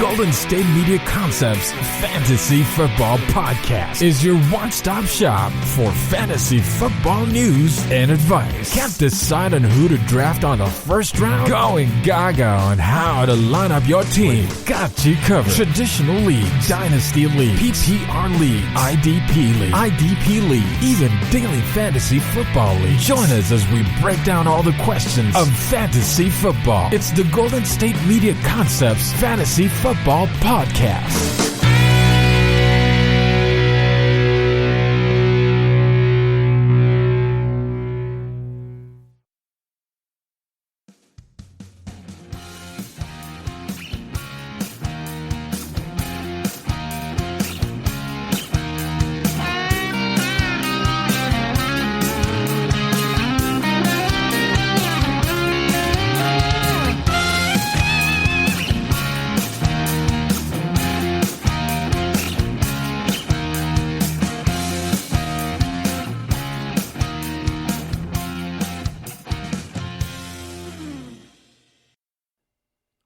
Golden State Media Concepts Fantasy Football Podcast is your one-stop shop for fantasy football news and advice. Can't decide on who to draft on the first round? Going gaga on how to line up your team. Got you covered. Traditional leagues, dynasty league, PPR league, IDP league, even daily fantasy football league. Join us as we break down all the questions of fantasy football. It's the Golden State Media Concepts Fantasy Football Podcast.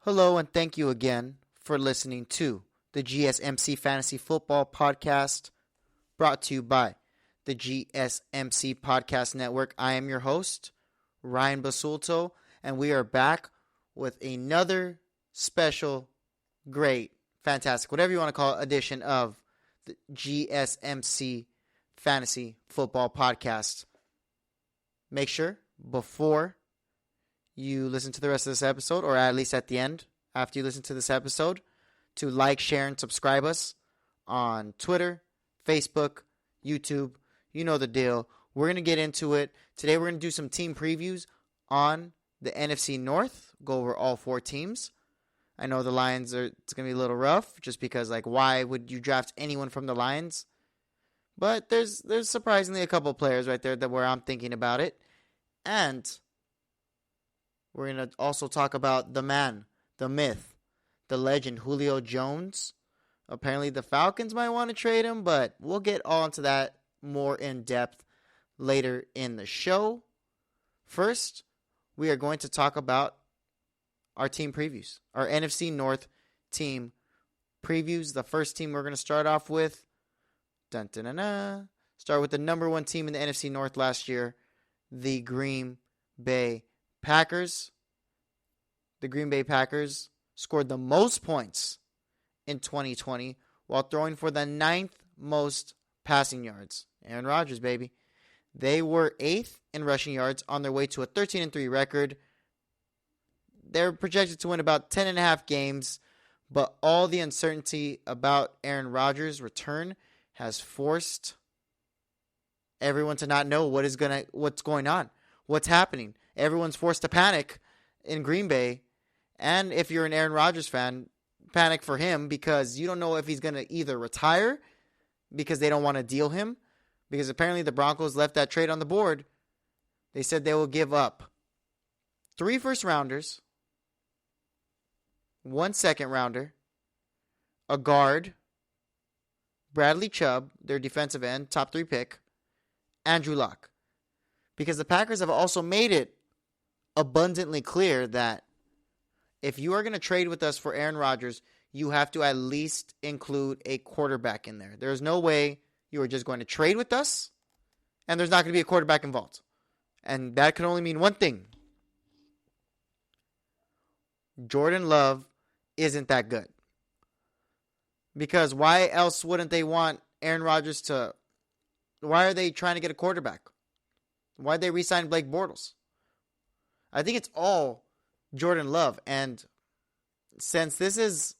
Hello, and thank you again for listening to the GSMC Fantasy Football Podcast, brought to you by the GSMC Podcast Network. I am your host, Ryan Basulto, and we are back with another special, great, fantastic, whatever you want to call it, edition of the GSMC Fantasy Football Podcast. Make sure, before you listen to the rest of this episode, or at least at the end, after you listen to this episode, to like, share, and subscribe us on Twitter, Facebook, YouTube. You know the deal. We're going to get into it. Today we're going to do some team previews on the NFC North, go over all four teams. I know the Lions it's going to be a little rough, just because, why would you draft anyone from the Lions? But there's surprisingly a couple players right there where I'm thinking about it. And we're going to also talk about the man, the myth, the legend, Julio Jones. Apparently the Falcons might want to trade him, but we'll get on to that more in depth later in the show. First, we are going to talk about our team previews, our NFC North team previews. The first team we're going to start off with, start with the number one team in the NFC North last year, the Green Bay Packers. The Green Bay Packers scored the most points in 2020 while throwing for the 9th most passing yards. Aaron Rodgers, baby. They were 8th in rushing yards on their way to a 13-3 record. They're projected to win about 10.5 games, but all the uncertainty about Aaron Rodgers' return has forced everyone to not know what's going on, what's happening. Everyone's forced to panic in Green Bay. And if you're an Aaron Rodgers fan, panic for him, because you don't know if he's going to either retire because they don't want to deal him, because apparently the Broncos left that trade on the board. They said they will give up 3 first-rounders, 1 second-rounder, a guard, Bradley Chubb, their defensive end, top 3 pick, Andrew Luck. Because the Packers have also made it abundantly clear that if you are going to trade with us for Aaron Rodgers, you have to at least include a quarterback in there. There's no way you are just going to trade with us and there's not going to be a quarterback involved. And that can only mean one thing. Jordan Love isn't that good. Because why else wouldn't they want Aaron Rodgers to... Why are they trying to get a quarterback? Why'd they re-sign Blake Bortles? I think it's all Jordan Love. And since this is,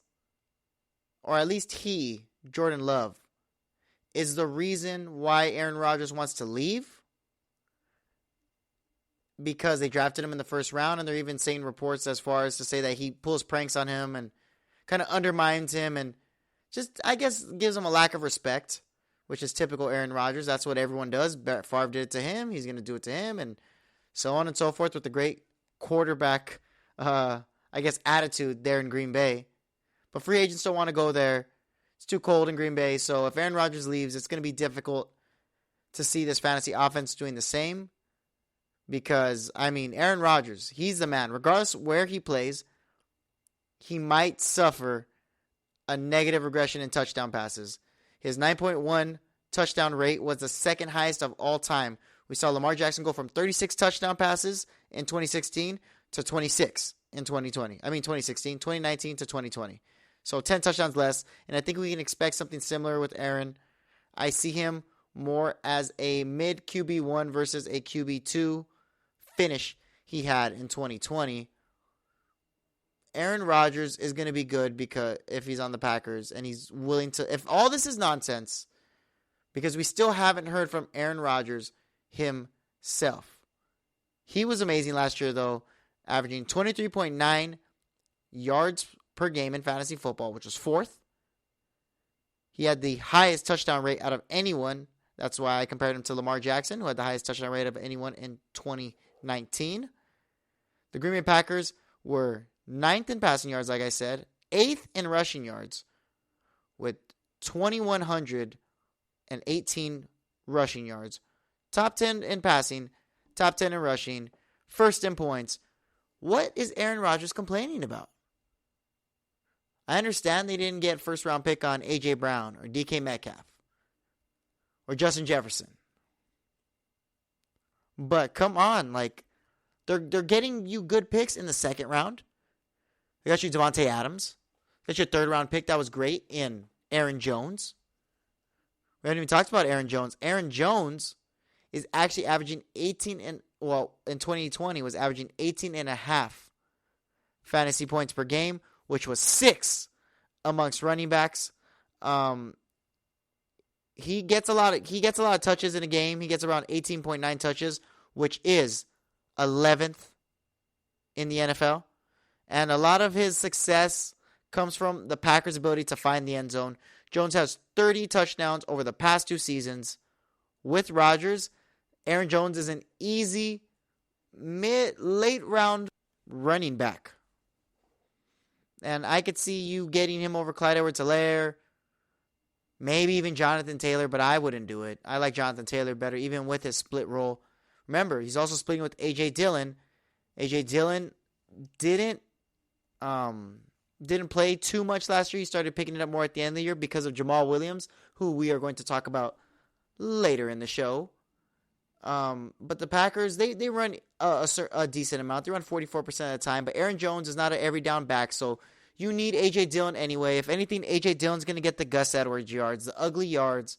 or at least Jordan Love, is the reason why Aaron Rodgers wants to leave, because they drafted him in the first round, and they're even saying reports as far as to say that he pulls pranks on him and kind of undermines him and just, I guess, gives him a lack of respect, which is typical Aaron Rodgers. That's what everyone does. Favre did it to him. He's going to do it to him, and so on and so forth with the great quarterback, attitude there in Green Bay. But free agents don't want to go there. It's too cold in Green Bay. So if Aaron Rodgers leaves, it's going to be difficult to see this fantasy offense doing the same. Because, Aaron Rodgers, he's the man. Regardless where he plays, he might suffer a negative regression in touchdown passes. His 9.1 touchdown rate was the second highest of all time. We saw Lamar Jackson go from 36 touchdown passes in 2016 to 26 in 2019 to 2020. So 10 touchdowns less, and I think we can expect something similar with Aaron. I see him more as a mid QB1 versus a QB2 finish he had in 2020. Aaron Rodgers is going to be good because if he's on the Packers and he's willing to, if all this is nonsense, because we still haven't heard from Aaron Rodgers himself. He was amazing last year, though, averaging 23.9 yards per game in fantasy football, which was fourth. He had the highest touchdown rate out of anyone. That's why I compared him to Lamar Jackson, who had the highest touchdown rate of anyone in 2019. The Green Bay Packers were 9th in passing yards, like I said, 8th in rushing yards, with 2,118 rushing yards. Top 10 in passing, top 10 in rushing, first in points. What is Aaron Rodgers complaining about? I understand they didn't get first-round pick on A.J. Brown or D.K. Metcalf or Justin Jefferson. But come on, like they're getting you good picks in the second round. They got you Devontae Adams. That's your third-round pick. That was great in Aaron Jones. We haven't even talked about Aaron Jones. Aaron Jones is actually averaging in 2020 was averaging 18.5 fantasy points per game, which was 6 amongst running backs. He gets a lot of touches in a game. He gets around 18.9 touches, which is 11th in the NFL. And a lot of his success comes from the Packers' ability to find the end zone. Jones has 30 touchdowns over the past 2 seasons. With Rodgers, Aaron Jones is an easy late round running back. And I could see you getting him over Clyde Edwards-Helaire, maybe even Jonathan Taylor, but I wouldn't do it. I like Jonathan Taylor better, even with his split role. Remember, he's also splitting with A.J. Dillon. A.J. Dillon didn't play too much last year. He started picking it up more at the end of the year because of Jamal Williams, who we are going to talk about later in the show. But the Packers, they run a decent amount. They run 44% of the time. But Aaron Jones is not an every down back, so you need A.J. Dillon anyway. If anything, A.J. Dillon's going to get the Gus Edwards yards, the ugly yards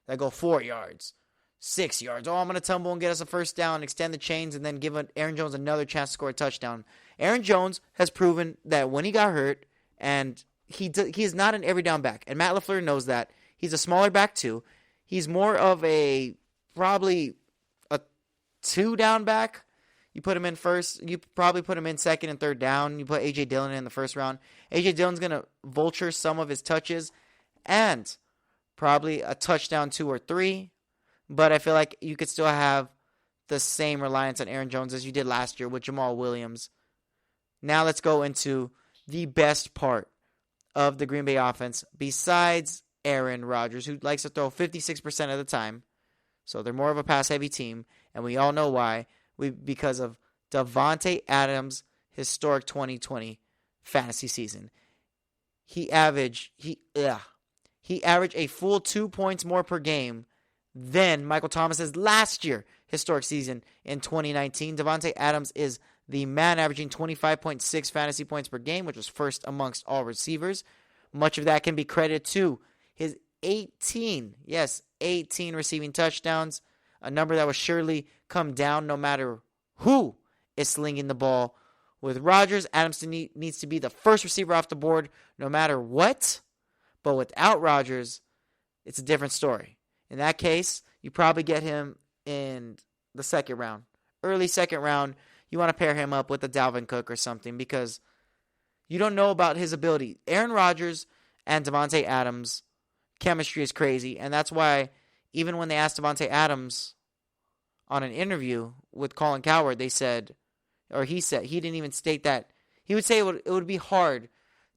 that go 4 yards, 6 yards. Oh, I'm going to tumble and get us a first down, extend the chains, and then give Aaron Jones another chance to score a touchdown. Aaron Jones has proven that when he got hurt, and he is not an every down back. And Matt LaFleur knows that. He's a smaller back too. He's more of probably a 2 down back. You put him in first. You probably put him in second and third down. You put A.J. Dillon in the first round. A.J. Dillon's going to vulture some of his touches and probably a touchdown 2 or 3. But I feel like you could still have the same reliance on Aaron Jones as you did last year with Jamal Williams. Now let's go into the best part of the Green Bay offense besides Aaron Rodgers, who likes to throw 56% of the time. So they're more of a pass-heavy team, and we all know why. Because of Davante Adams' historic 2020 fantasy season. He averaged a full 2 points more per game than Michael Thomas's last year historic season in 2019. Davante Adams is the man, averaging 25.6 fantasy points per game, which was first amongst all receivers. Much of that can be credited to his 18 receiving touchdowns, a number that will surely come down no matter who is slinging the ball. With Rodgers, Adams needs to be the first receiver off the board no matter what. But without Rodgers, it's a different story. In that case, you probably get him in the second round. Early second round, you want to pair him up with a Dalvin Cook or something because you don't know about his ability. Aaron Rodgers and Davante Adams, chemistry is crazy. And that's why even when they asked Davante Adams on an interview with Colin Cowherd, he said he didn't even state that. He would say it would be hard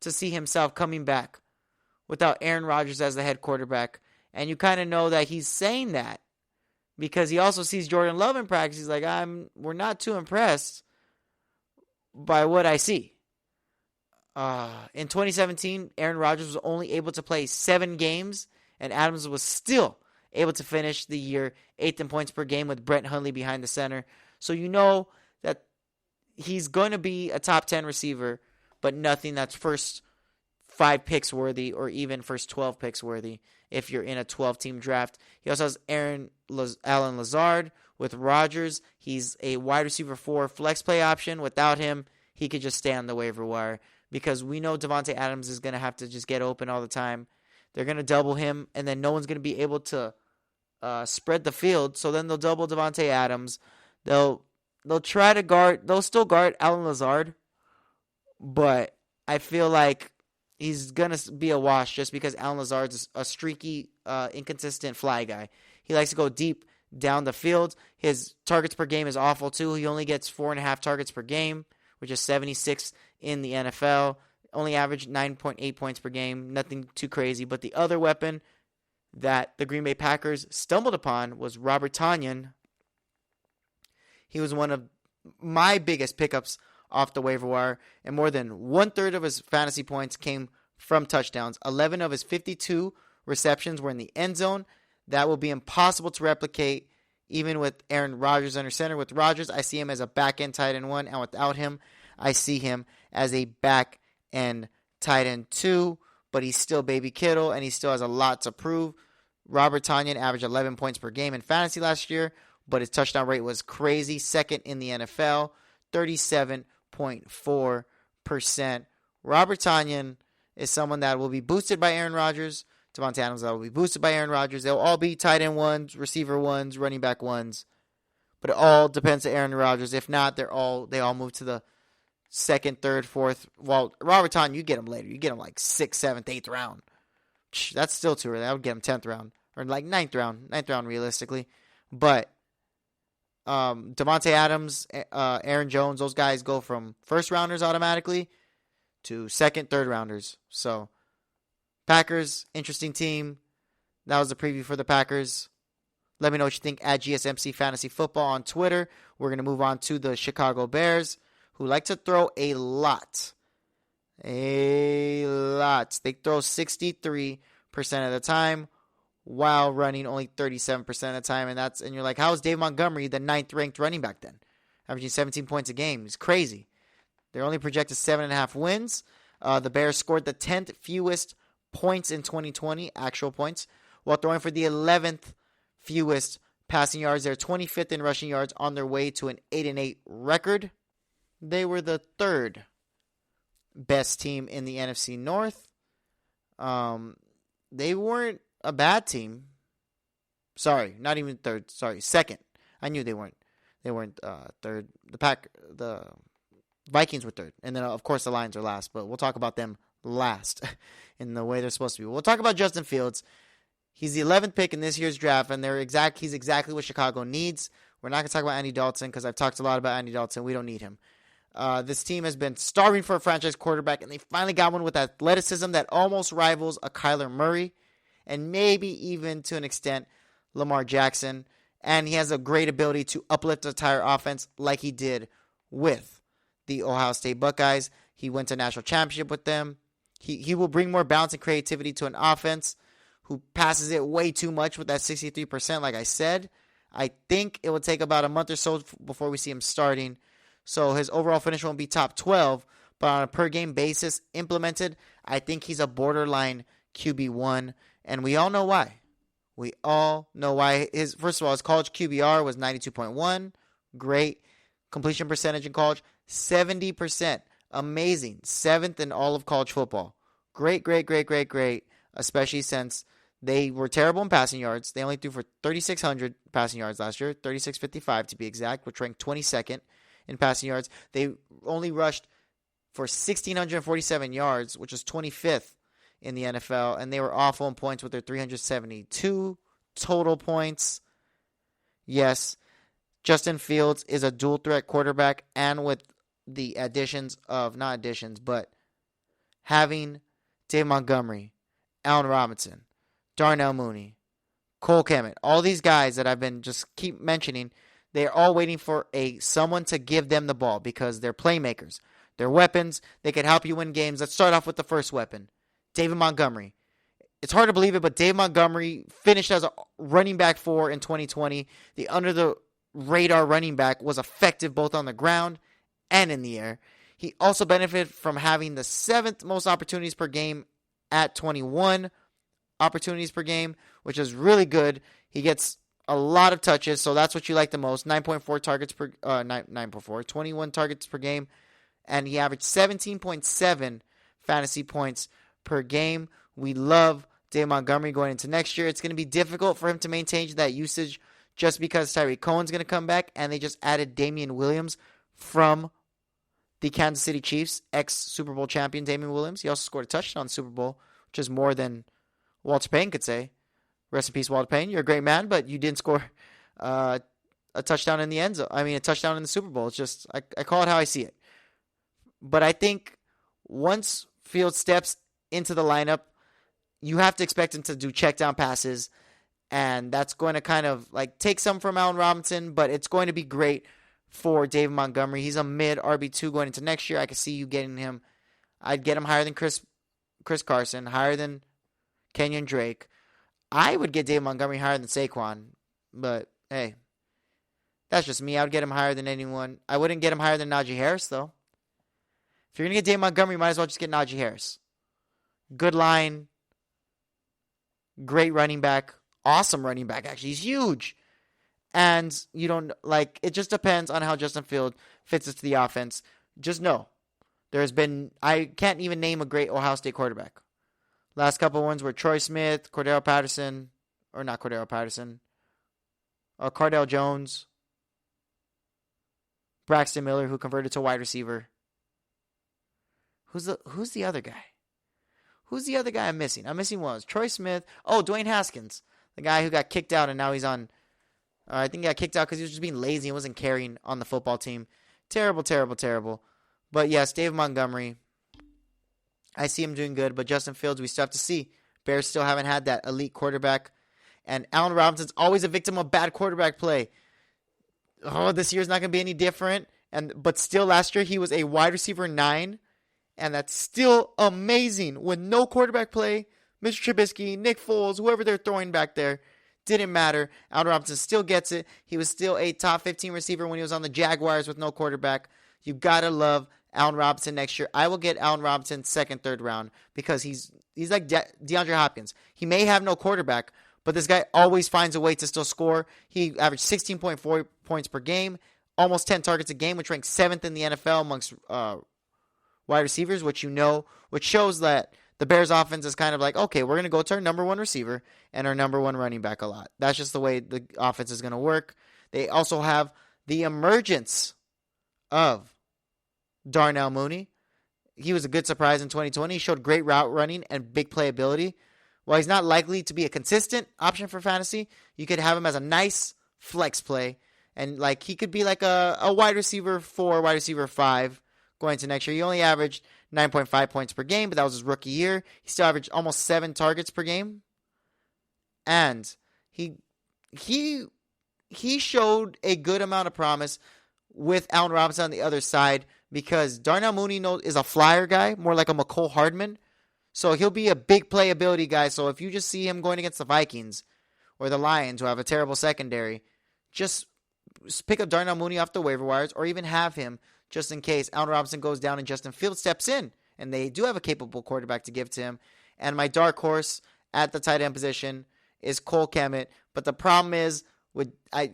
to see himself coming back without Aaron Rodgers as the head quarterback. And you kind of know that he's saying that because he also sees Jordan Love in practice. He's like, we're not too impressed by what I see. In 2017, Aaron Rodgers was only able to play 7 games, and Adams was still able to finish the year 8th in points per game with Brett Hundley behind the center. So you know that he's going to be a top 10 receiver, but nothing that's first 5 picks worthy or even first 12 picks worthy if you're in a 12-team draft. He also has Allen Lazard with Rodgers. He's a wide receiver 4 flex play option. Without him, he could just stay on the waiver wire because we know Davante Adams is going to have to just get open all the time. They're going to double him, and then no one's going to be able to spread the field. So then they'll double Davante Adams. They'll try to guard. They'll still guard Allen Lazard, but I feel like he's going to be a wash just because Allen Lazard's a streaky, inconsistent fly guy. He likes to go deep down the field. His targets per game is awful too. He only gets 4.5 targets per game, which is 76 in the NFL. Only averaged 9.8 points per game. Nothing too crazy. But the other weapon that the Green Bay Packers stumbled upon was Robert Tonyan. He was one of my biggest pickups off the waiver wire, and more than 1/3 of his fantasy points came from touchdowns. 11 of his 52 receptions were in the end zone. That will be impossible to replicate even with Aaron Rodgers under center. With Rodgers, I see him as a back-end tight end 1, and without him, I see him as a back-end tight end 2, but he's still baby Kittle, and he still has a lot to prove. Robert Tonyan averaged 11 points per game in fantasy last year, but his touchdown rate was crazy, second in the NFL, 37.4%. Robert Tonyan is someone that will be boosted by Aaron Rodgers. Davante Adams that will be boosted by Aaron Rodgers. They'll all be tight end 1s, receiver 1s, running back 1s. But it all depends on Aaron Rodgers. If not, they all move to the 2nd, 3rd, 4th. Well, Robert Tonyan, you get him later. You get him like 6th, 7th, 8th round. That's still too early. I would get him 10th round. Or like 9th round realistically. But Davante Adams, Aaron Jones, those guys go from first rounders automatically to 2nd, 3rd rounders. So Packers, interesting team. That was the preview for the Packers. Let me know what you think at GSMC Fantasy Football on Twitter. We're going to move on to the Chicago Bears, who like to throw a lot. They throw 63% of the time while running only 37% of the time. And you're like, how is Dave Montgomery the 9th ranked running back then? Averaging 17 points a game. It's crazy. They're only projected 7.5 wins. The Bears scored the 10th fewest points in 2020, actual points, while throwing for the 11th fewest passing yards. They're 25th in rushing yards on their way to an 8-8 record. They were the 3rd best team in the NFC North. They weren't a bad team. Sorry, not even 3rd. Sorry, 2nd. I knew they weren't. They weren't 3rd. The Vikings were 3rd, and then of course the Lions are last. But we'll talk about them last in the way they're supposed to be. We'll talk about Justin Fields. He's the 11th pick in this year's draft, and he's exactly what Chicago needs. We're not going to talk about Andy Dalton because I've talked a lot about Andy Dalton. We don't need him. This team has been starving for a franchise quarterback, and they finally got one with athleticism that almost rivals a Kyler Murray, and maybe even to an extent Lamar Jackson. And he has a great ability to uplift the entire offense like he did with the Ohio State Buckeyes. He went to a national championship with them. He will bring more balance and creativity to an offense who passes it way too much with that 63%, like I said. I think it will take about a month or so before we see him starting. So his overall finish won't be top 12, but on a per-game basis implemented, I think he's a borderline QB1, and we all know why. We all know why. First of all, his college QBR was 92.1. Great. Completion percentage in college, 70%. Amazing. 7th in all of college football. Great. Especially since they were terrible in passing yards. They only threw for 3,600 passing yards last year. 3,655 to be exact, which ranked 22nd in passing yards. They only rushed for 1,647 yards, which was 25th in the NFL. And they were awful in points with their 372 total points. Yes, Justin Fields is a dual threat quarterback, and with the but having Dave Montgomery, Allen Robinson, Darnell Mooney, Cole Kmet, all these guys that I've been just keep mentioning, they're all waiting for someone to give them the ball because they're playmakers. They're weapons. They could help you win games. Let's start off with the first weapon, David Montgomery. It's hard to believe it, but David Montgomery finished as a running back 4 in 2020. The under-the-radar running back was effective both on the ground and in the air. He also benefited from having the 7th most opportunities per game at 21 opportunities per game, which is really good. He gets a lot of touches, so that's what you like the most. 9.4 targets per 9.4, 21 targets per game, and he averaged 17.7 fantasy points per game. We love David Montgomery going into next year. It's going to be difficult for him to maintain that usage just because Tyreek Cohen's going to come back, and they just added Damian Williams from the Kansas City Chiefs, ex-Super Bowl champion Damian Williams. He also scored a touchdown in the Super Bowl, which is more than Walter Payton could say. Rest in peace, Walter Payton. You're a great man, but you didn't score a touchdown in the end zone. I mean, a touchdown in the Super Bowl. It's just, I call it how I see it. But I think once Fields steps into the lineup, you have to expect him to do check down passes, and that's going to kind of like take some from Allen Robinson, but it's going to be great for David Montgomery. He's a mid RB2 going into next year. I could see you getting him. I'd get him higher than Chris Carson, higher than Kenyon Drake. I would get David Montgomery higher than Saquon, but hey, that's just me. I would get him higher than anyone. I wouldn't get him higher than Najee Harris, though. If you're going to get David Montgomery, you might as well just get Najee Harris. Good line. Great running back. Awesome running back, actually. He's huge. And you don't, like, it just depends on how Justin Fields fits into the offense. Just know, I can't even name a great Ohio State quarterback. Last couple ones were Troy Smith, Cardell Jones, Braxton Miller, who converted to wide receiver. Who's the other guy? Who's the other guy I'm missing? I'm missing one. Troy Smith. Oh, Dwayne Haskins, the guy who got kicked out and now he's on. I think he got kicked out because he was just being lazy and wasn't carrying on the football team. Terrible, terrible, terrible. But yes, David Montgomery. I see him doing good, but Justin Fields, we still have to see. Bears still haven't had that elite quarterback. And Allen Robinson's always a victim of bad quarterback play. Oh, this year's not going to be any different. But still, last year, he was a wide receiver 9. And that's still amazing. With no quarterback play, Mr. Trubisky, Nick Foles, whoever they're throwing back there, didn't matter. Allen Robinson still gets it. He was still a top 15 receiver when he was on the Jaguars with no quarterback. You got to love Allen Robinson next year. I will get Allen Robinson second, third round because he's like DeAndre Hopkins. He may have no quarterback, but this guy always finds a way to still score. He averaged 16.4 points per game, almost 10 targets a game, which ranks 7th in the NFL amongst wide receivers, which shows that the Bears offense is kind of like, okay, we're going to go to our number one receiver and our number one running back a lot. That's just the way the offense is going to work. They also have the emergence of Darnell Mooney. He was a good surprise in 2020. He showed great route running and big playability. While he's not likely to be a consistent option for fantasy, you could have him as a nice flex play. And like he could be like a wide receiver 4, wide receiver 5 going into next year. He only averaged 9.5 points per game, but that was his rookie year. He still averaged almost 7 targets per game. And he showed a good amount of promise with Allen Robinson on the other side because Darnell Mooney is a flyer guy, more like a McCole Hardman. So he'll be a big playability guy. So if you just see him going against the Vikings or the Lions who have a terrible secondary, just pick up Darnell Mooney off the waiver wires or even have him just in case Allen Robinson goes down and Justin Fields steps in. And they do have a capable quarterback to give to him. And my dark horse at the tight end position is Cole Kmet. But the problem is,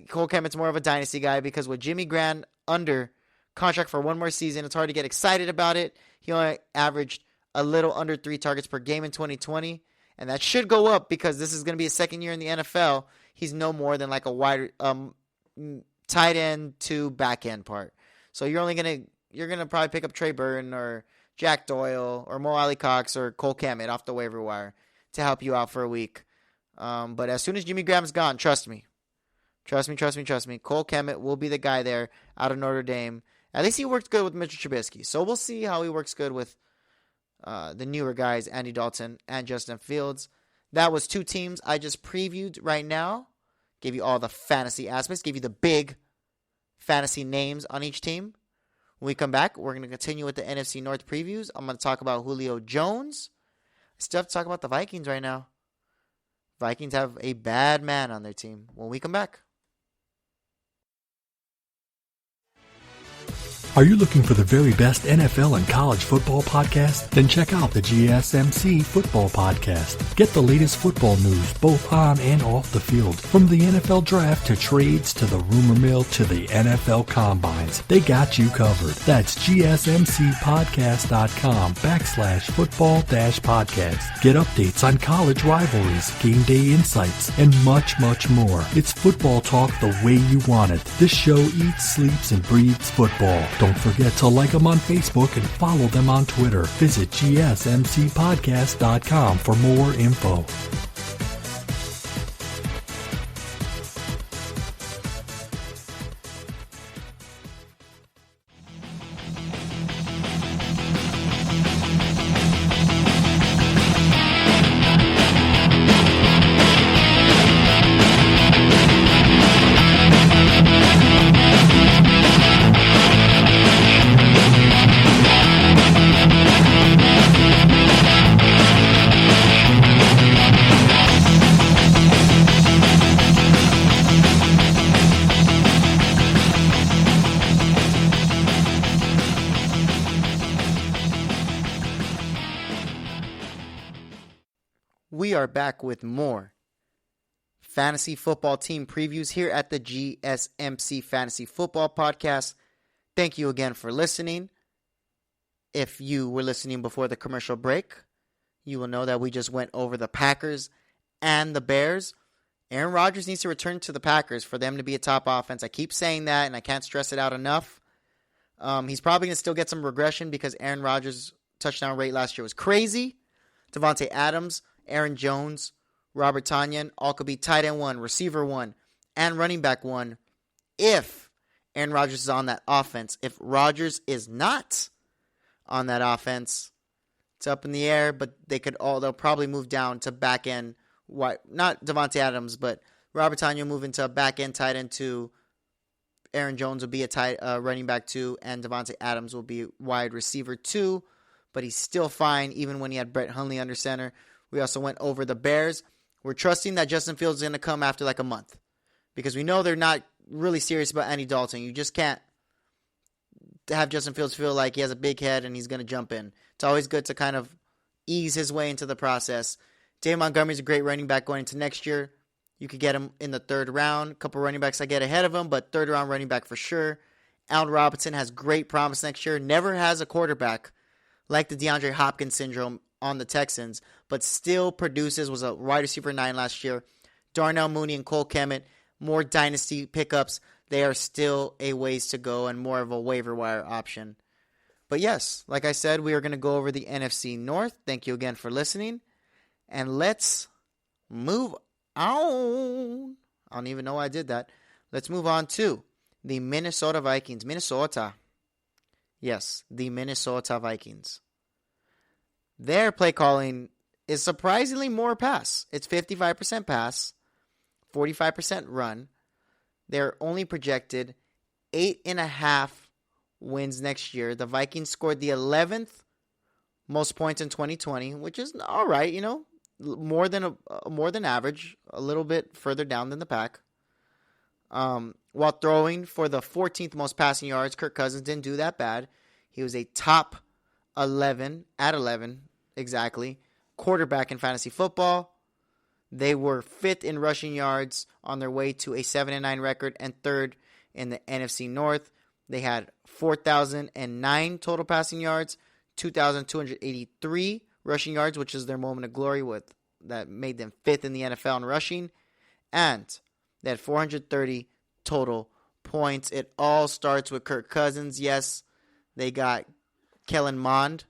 Cole Kmet's more of a dynasty guy because with Jimmy Graham under contract for one more season, it's hard to get excited about it. He only averaged a little under 3 targets per game in 2020. And that should go up because this is going to be his second year in the NFL. He's no more than like a wide tight end to back end part. So you're gonna probably pick up Trey Burton or Jack Doyle or Mo Alley Cox or Cole Kmet off the waiver wire to help you out for a week. But as soon as Jimmy Graham's gone, trust me. Cole Kmet will be the guy there out of Notre Dame. At least he worked good with Mr. Trubisky. So we'll see how he works good with the newer guys, Andy Dalton and Justin Fields. That was 2 teams I just previewed right now. Gave you all the fantasy aspects. Gave you the big fantasy names on each team. When we come back, we're going to continue with the NFC North previews. I'm going to talk about Julio Jones. I still have to talk about the Vikings right now. Vikings have a bad man on their team. When we come back. Are you looking for the very best NFL and college football podcast? Then check out the GSMC Football Podcast. Get the latest football news both on and off the field. From the NFL Draft to trades to the rumor mill to the NFL Combines, they got you covered. That's GSMCpodcast.com/football-podcast. Get updates on college rivalries, game day insights, and much, much more. It's football talk the way you want it. This show eats, sleeps, and breathes football. Don't forget to like them on Facebook and follow them on Twitter. Visit GSMCpodcast.com for more info. We are back with more fantasy football team previews here at the GSMC Fantasy Football Podcast. Thank you again for listening. If you were listening before the commercial break, you will know that we just went over the Packers and the Bears. Aaron Rodgers needs to return to the Packers for them to be a top offense. I keep saying that, and I can't stress it out enough. He's probably going to still get some regression because Aaron Rodgers' touchdown rate last year was crazy. Devontae Adams, Aaron Jones, Robert Tonyan all could be tight end 1, receiver 1, and running back 1 if Aaron Rodgers is on that offense. If Rodgers is not on that offense, it's up in the air, but they'll probably move down to back end. Not Devontae Adams, but Robert Tonyan move into back end tight end 2. Aaron Jones will be a running back 2, and Devontae Adams will be wide receiver 2, but he's still fine even when he had Brett Hundley under center. We also went over the Bears. We're trusting that Justin Fields is going to come after like a month because we know they're not really serious about Andy Dalton. You just can't have Justin Fields feel like he has a big head and he's going to jump in. It's always good to kind of ease his way into the process. David Montgomery's a great running back going into next year. You could get him in the 3rd round. A couple running backs I get ahead of him, but 3rd round running back for sure. Allen Robinson has great promise next year. Never has a quarterback like the DeAndre Hopkins syndrome on the Texans, but still produces, was a wide receiver 9 last year. Darnell Mooney and Cole Kmet, more dynasty pickups. They are still a ways to go and more of a waiver wire option. But yes, like I said, we are going to go over the NFC North. Thank you again for listening. And let's move on. I don't even know why I did that. Let's move on to the Minnesota Vikings. Minnesota. Yes, the Minnesota Vikings. Their play calling is surprisingly more pass. It's 55% pass, 45% run. They're only projected 8.5 wins next year. The Vikings scored the 11th most points in 2020, which is all right, more than average, a little bit further down than the pack. While throwing for the 14th most passing yards, Kirk Cousins didn't do that bad. He was a top 11 exactly quarterback in fantasy football. They were 5th in rushing yards on their way to a 7-9 record and 3rd in the NFC North. They had 4,009 total passing yards, 2,283 rushing yards, which is their moment of glory that made them 5th in the NFL in rushing, and they had 430 total points. It all starts with Kirk Cousins. Yes, they got Kellen Mond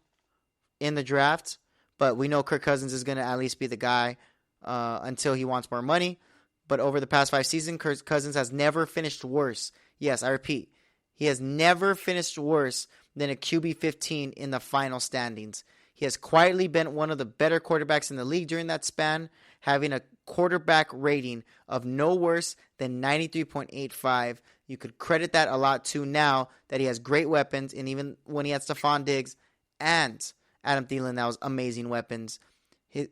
in the draft, but we know Kirk Cousins is going to at least be the guy until he wants more money. But over the past 5 seasons, Kirk Cousins has never finished worse. Yes, I repeat, he has never finished worse than a QB 15 in the final standings. He has quietly been one of the better quarterbacks in the league during that span, having a quarterback rating of no worse than 93.85. You could credit that a lot to now that he has great weapons, and even when he had Stephon Diggs and Adam Thielen, that was amazing weapons.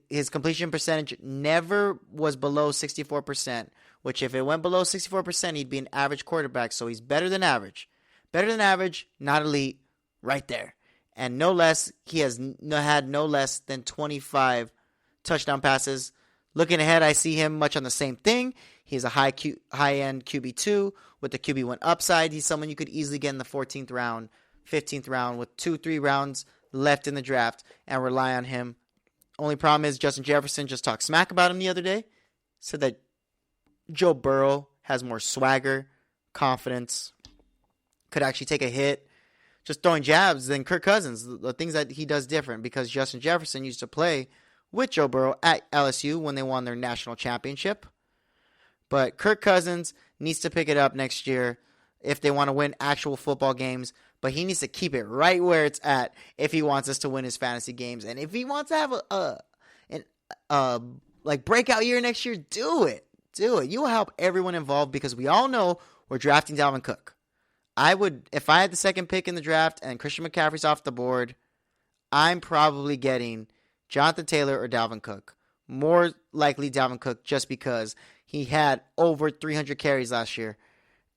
His completion percentage never was below 64%, which if it went below 64%, he'd be an average quarterback. So he's better than average. Better than average, not elite, right there. And no less, he has had no less than 25 touchdown passes. Looking ahead, I see him much on the same thing. He's a high-end QB2 with the QB1 upside. He's someone you could easily get in the 14th round, 15th round with 2-3 rounds left in the draft and rely on him. Only problem is Justin Jefferson just talked smack about him the other day. Said that Joe Burrow has more swagger, confidence, could actually take a hit, just throwing jabs than Kirk Cousins. The things that he does different because Justin Jefferson used to play with Joe Burrow at LSU when they won their national championship. But Kirk Cousins needs to pick it up next year if they want to win actual football games. But he needs to keep it right where it's at if he wants us to win his fantasy games. And if he wants to have a breakout year next year, do it. Do it. You will help everyone involved because we all know we're drafting Dalvin Cook. If I had the second pick in the draft and Christian McCaffrey's off the board, I'm probably getting Jonathan Taylor or Dalvin Cook. More likely Dalvin Cook just because he had over 300 carries last year.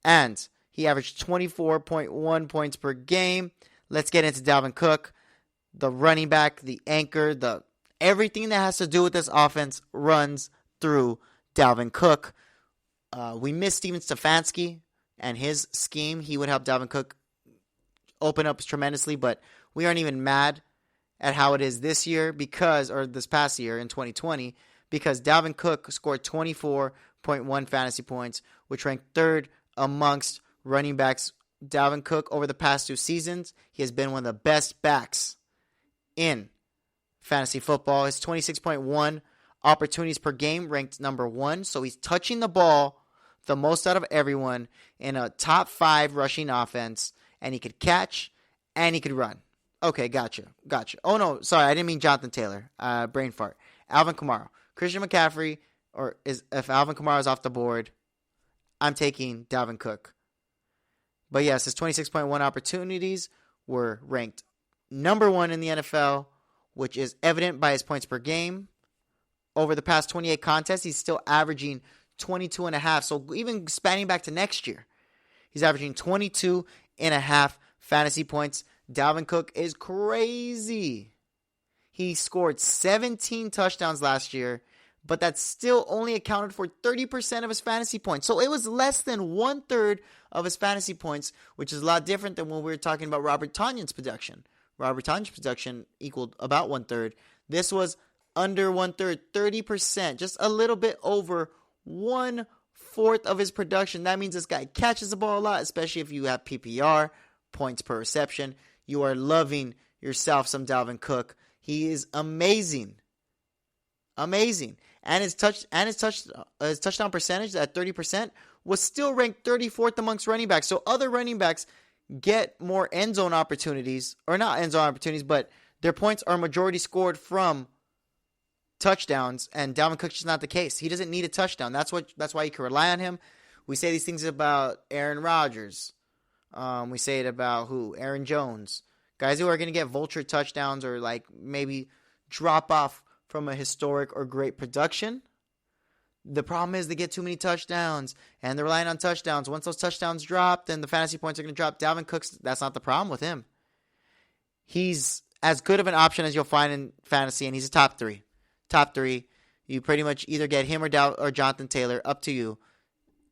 And he averaged 24.1 points per game. Let's get into Dalvin Cook. The running back, the anchor, everything that has to do with this offense runs through Dalvin Cook. We miss Steven Stefanski and his scheme. He would help Dalvin Cook open up tremendously, but we aren't even mad at how it is this year this past year in 2020 because Dalvin Cook scored 24.1 fantasy points, which ranked third amongst running backs. Dalvin Cook over the past 2 seasons, he has been one of the best backs in fantasy football. His 26.1 opportunities per game ranked number 1, so he's touching the ball the most out of everyone in a top 5 rushing offense, and he could catch and he could run. Okay, gotcha. Oh, no, sorry, I didn't mean Jonathan Taylor. Brain fart. Alvin Kamara. Christian McCaffrey, if Alvin Kamara is off the board, I'm taking Dalvin Cook. But yes, his 26.1 opportunities were ranked number 1 in the NFL, which is evident by his points per game. Over the past 28 contests, he's still averaging 22.5. So even spanning back to next year, he's averaging 22.5 fantasy points. Dalvin Cook is crazy. He scored 17 touchdowns last year, but that still only accounted for 30% of his fantasy points. So it was less than 1/3 of his fantasy points, which is a lot different than when we were talking about Robert Tonyan's production. Robert Tonyan's production equaled about 1/3. This was under 1/3, 30%, just a little bit over 1/4 of his production. That means this guy catches the ball a lot, especially if you have PPR, points per reception. You are loving yourself some Dalvin Cook. He is amazing. Amazing. And his touchdown percentage at 30% was still ranked 34th amongst running backs. So other running backs get more end zone opportunities, or not end zone opportunities, but their points are majority scored from touchdowns, and Dalvin Cook's just not the case. He doesn't need a touchdown. That's why you can rely on him. We say these things about Aaron Rodgers. We say it about Aaron Jones. Guys who are going to get vulture touchdowns or maybe drop off from a historic or great production. The problem is they get too many touchdowns, and they're relying on touchdowns. Once those touchdowns drop, then the fantasy points are going to drop. Dalvin Cook's, that's not the problem with him. He's as good of an option as you'll find in fantasy, and he's a top 3. Top 3. You pretty much either get him or Jonathan Taylor, up to you,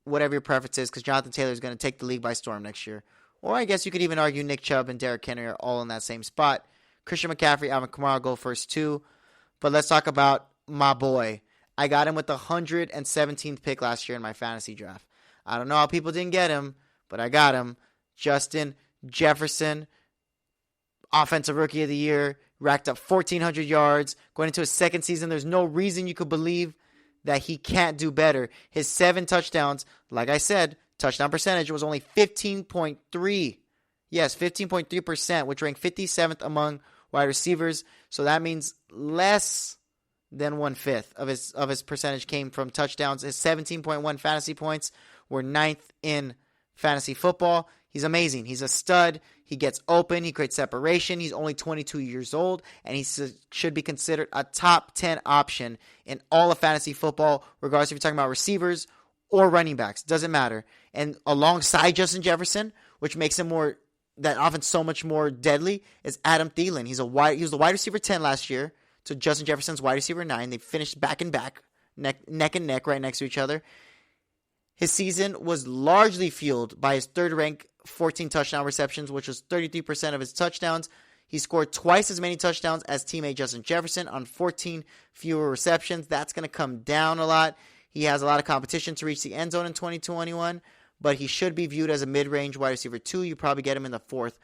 whatever your preference is, because Jonathan Taylor is going to take the league by storm next year. Or I guess you could even argue Nick Chubb and Derrick Henry are all in that same spot. Christian McCaffrey, Alvin Kamara go first too. But let's talk about my boy. I got him with the 117th pick last year in my fantasy draft. I don't know how people didn't get him, but I got him. Justin Jefferson, Offensive Rookie of the Year, racked up 1,400 yards. Going into his second season, there's no reason you could believe that he can't do better. His 7 touchdowns, like I said, touchdown percentage was only 15.3. Yes, 15.3%, which ranked 57th among wide receivers. So that means less than 1/5 of his percentage came from touchdowns. His 17.1 fantasy points were 9th in fantasy football. He's amazing. He's a stud. He gets open. He creates separation. He's only 22 years old, and he should be considered a top 10 option in all of fantasy football, regardless if you're talking about receivers or running backs. Doesn't matter. And alongside Justin Jefferson, which makes him that offense so much more deadly, is Adam Thielen. He was the wide receiver 10 last year to Justin Jefferson's wide receiver 9. They finished back and back, neck and neck, right next to each other. His season was largely fueled by his third-ranked 14 touchdown receptions, which was 33% of his touchdowns. He scored twice as many touchdowns as teammate Justin Jefferson on 14 fewer receptions. That's going to come down a lot. He has a lot of competition to reach the end zone in 2021, but he should be viewed as a mid-range wide receiver 2. You probably get him in the 4th,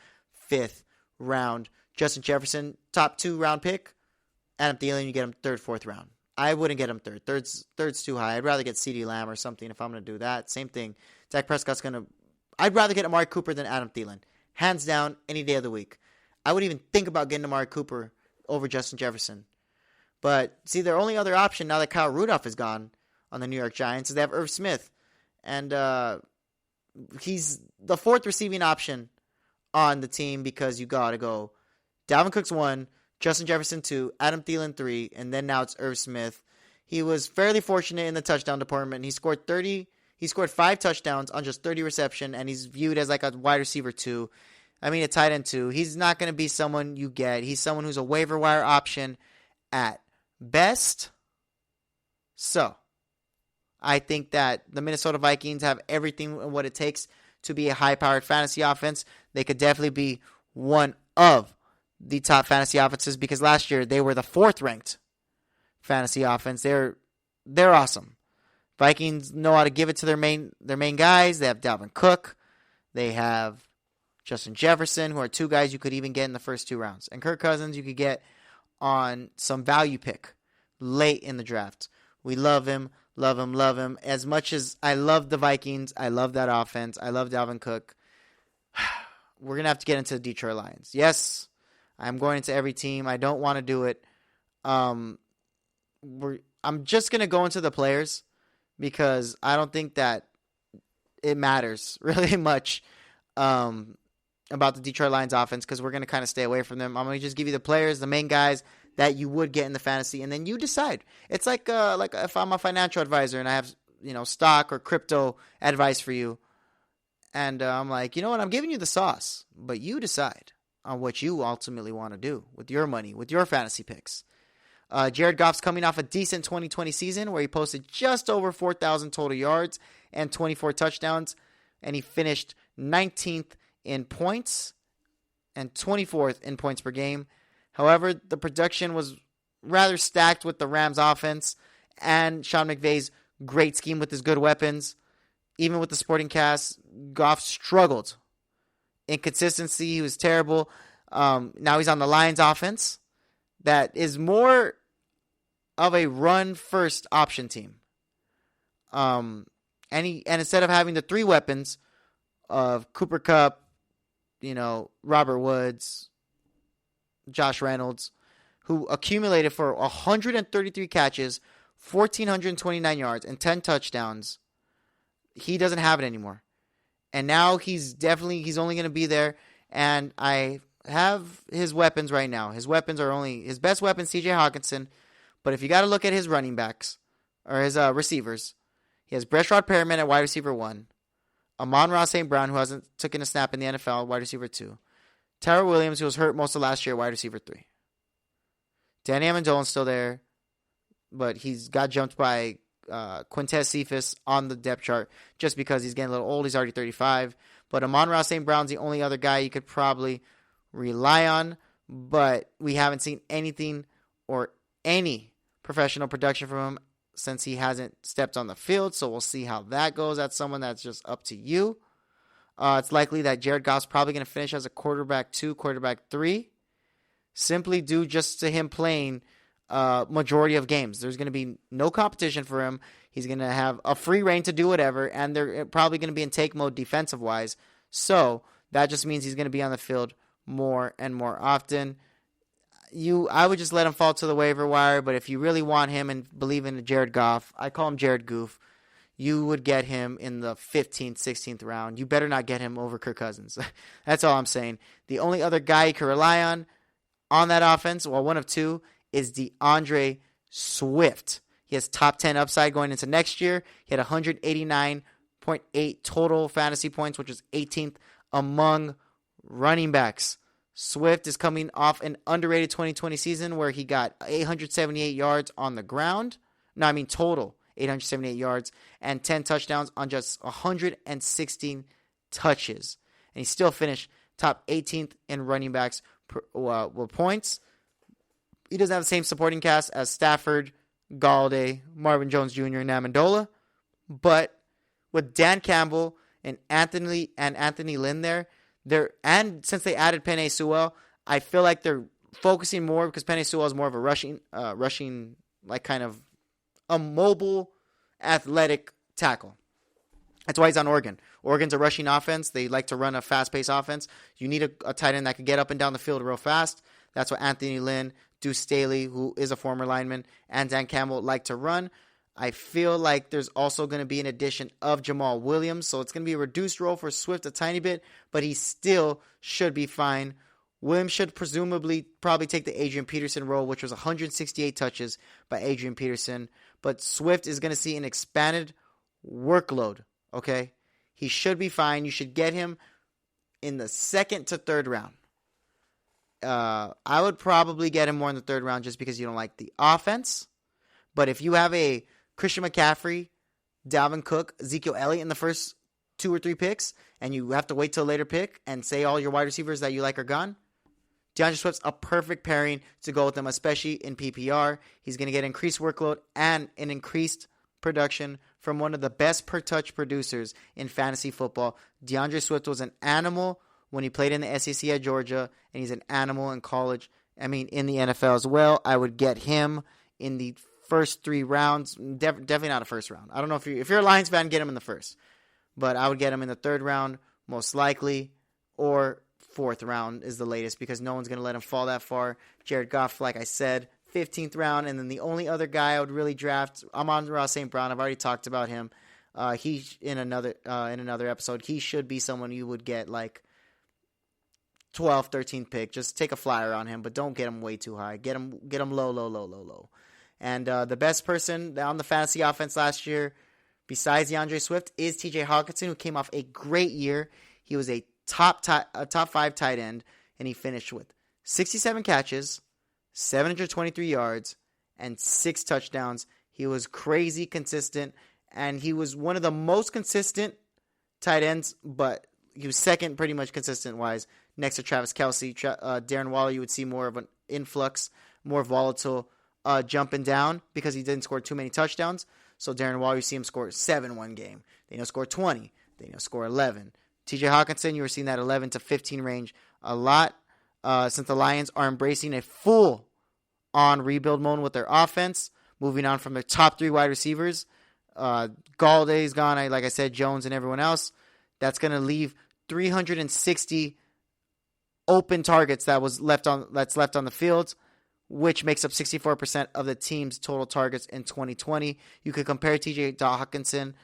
5th round. Justin Jefferson, top 2-round pick. Adam Thielen, you get him 3rd, 4th round. I wouldn't get him 3rd. Third's too high. I'd rather get CeeDee Lamb or something if I'm going to do that. Same thing. Dak Prescott's going to... I'd rather get Amari Cooper than Adam Thielen. Hands down, any day of the week. I wouldn't even think about getting Amari Cooper over Justin Jefferson. But, see, their only other option now that Kyle Rudolph is gone on the New York Giants is they have Irv Smith. And he's the 4th receiving option on the team because you got to go Dalvin Cook's 1, Justin Jefferson 2, Adam Thielen 3, and then now it's Irv Smith. He was fairly fortunate in the touchdown department. He scored 5 touchdowns on just 30 reception, and he's viewed as like a wide receiver 2. A tight end 2. He's not going to be someone you get. He's someone who's a waiver wire option at best. So, I think that the Minnesota Vikings have everything and what it takes to be a high-powered fantasy offense. They could definitely be one of the top fantasy offenses because last year they were the 4th-ranked fantasy offense. They're awesome. Vikings know how to give it to their main guys. They have Dalvin Cook. They have Justin Jefferson, who are 2 guys you could even get in the first 2 rounds. And Kirk Cousins you could get on some value pick late in the draft. We love him. As much as I love the Vikings, I love that offense. I love Dalvin Cook. We're going to have to get into the Detroit Lions. Yes, I'm going into every team. I don't want to do it. I'm just going to go into the players because I don't think that it matters really much about the Detroit Lions offense because we're going to kind of stay away from them. I'm going to just give you the players, the main guys that you would get in the fantasy, and then you decide. It's like if I'm a financial advisor and I have stock or crypto advice for you, and I'm like, you know what, I'm giving you the sauce, but you decide on what you ultimately want to do with your money, with your fantasy picks. Jared Goff's coming off a decent 2020 season where he posted just over 4,000 total yards and 24 touchdowns, and he finished 19th in points and 24th in points per game. However, the production was rather stacked with the Rams offense and Sean McVay's great scheme with his good weapons. Even with the supporting cast, Goff struggled. Inconsistency, he was terrible. Now he's on the Lions offense that is more of a run-first option team. And instead of having the 3 weapons of Cooper Kupp, Robert Woods, Josh Reynolds, who accumulated for 133 catches, 1,429 yards, and 10 touchdowns, he doesn't have it anymore. And now he's only going to be there. And I have his weapons right now. His best weapon, C.J. Hawkinson. But if you got to look at his running backs, or his receivers, he has Breshad Perriman at wide receiver 1. Amon-Ra St. Brown, who hasn't taken a snap in the NFL, wide receiver 2. Tyrell Williams, who was hurt most of last year, wide receiver 3. Danny Amendola's still there, but he's got jumped by Quintez Cephas on the depth chart just because he's getting a little old. He's already 35. But Amon-Ra St. Brown's the only other guy you could probably rely on, but we haven't seen anything or any professional production from him since he hasn't stepped on the field, so we'll see how that goes. That's someone that's just up to you. It's likely that Jared Goff's probably going to finish as a quarterback 2, quarterback 3, simply due just to him playing majority of games. There's going to be no competition for him. He's going to have a free reign to do whatever, and they're probably going to be in take mode defensive-wise. So that just means he's going to be on the field more and more often. I would just let him fall to the waiver wire, but if you really want him and believe in Jared Goff, I call him Jared Goof, you would get him in the 15th, 16th round. You better not get him over Kirk Cousins. That's all I'm saying. The only other guy you can rely on that offense, well, one of two, is DeAndre Swift. He has top 10 upside going into next year. He had 189.8 total fantasy points, which is 18th among running backs. Swift is coming off an underrated 2020 season where he got 878 yards on the ground. No, I mean total 878 yards and 10 touchdowns on just 116 touches. And he still finished top 18th in running backs points. He doesn't have the same supporting cast as Stafford, Galladay, Marvin Jones Jr., and Amendola. But with Dan Campbell and Anthony Lynn there, and since they added Penei Sewell, I feel like they're focusing more because Penei Sewell is more of a rushing, like kind of a mobile, athletic tackle. That's why he's on Oregon. Oregon's a rushing offense. They like to run a fast-paced offense. You need a tight end that can get up and down the field real fast. That's what Anthony Lynn, Deuce Staley, who is a former lineman, and Dan Campbell like to run. I feel like there's also going to be an addition of Jamal Williams, so it's going to be a reduced role for Swift a tiny bit, but he still should be fine. Williams should probably take the Adrian Peterson role, which was 168 touches by Adrian Peterson, but Swift is going to see an expanded workload, okay? He should be fine. You should get him in the second to third round. I would probably get him more in the third round just because you don't like the offense, but if you have a Christian McCaffrey, Dalvin Cook, Ezekiel Elliott in the first 2 or 3 picks, and you have to wait till a later pick and say all your wide receivers that you like are gone, DeAndre Swift's a perfect pairing to go with them, especially in PPR. He's going to get increased workload and an increased production from one of the best per-touch producers in fantasy football. DeAndre Swift was an animal when he played in the SEC at Georgia, and he's an animal in college. In the NFL as well. I would get him in the first 3 rounds, definitely not a first round. I don't know if you're a Lions fan, get him in the first. But I would get him in the 3rd round, most likely, or 4th round is the latest because no one's going to let him fall that far. Jared Goff, like I said, 15th round. And then the only other guy I would really draft, Amon-Ra St. Brown. I've already talked about him. He in another episode. He should be someone you would get like 12th, 13th pick. Just take a flyer on him, but don't get him way too high. Get him low. And the best person on the fantasy offense last year, besides DeAndre Swift, is T.J. Hockenson, who came off a great year. He was a top 5 tight end, and he finished with 67 catches, 723 yards, and 6 touchdowns. He was crazy consistent, and he was one of the most consistent tight ends, but he was second pretty much consistent-wise next to Travis Kelce. Darren Waller, you would see more of an influx, more volatile jumping down because he didn't score too many touchdowns. So Darren Waller, you see him score 7 one game. Then he'll score 20. Then he'll score 11. TJ Hockenson, you were seeing that 11 to 15 range a lot since the Lions are embracing a full-on rebuild mode with their offense, moving on from their top 3 wide receivers. Galladay's gone, like I said, Jones and everyone else. That's going to leave 360 open targets that's left on the field, which makes up 64% of the team's total targets in 2020. You could compare TJ Hockenson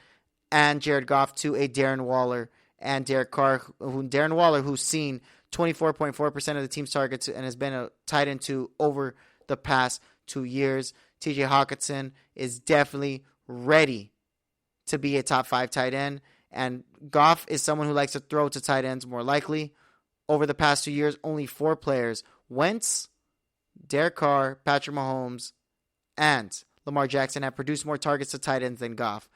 and Jared Goff to a Darren Waller and Derek Carr. Darren Waller, who's seen 24.4% of the team's targets and has been a tight end to over the past 2 years. TJ Hockenson is definitely ready to be a top 5 tight end. And Goff is someone who likes to throw to tight ends more likely. Over the past 2 years, only 4 players, Wentz, Derek Carr, Patrick Mahomes, and Lamar Jackson, have produced more targets to tight ends than Goff.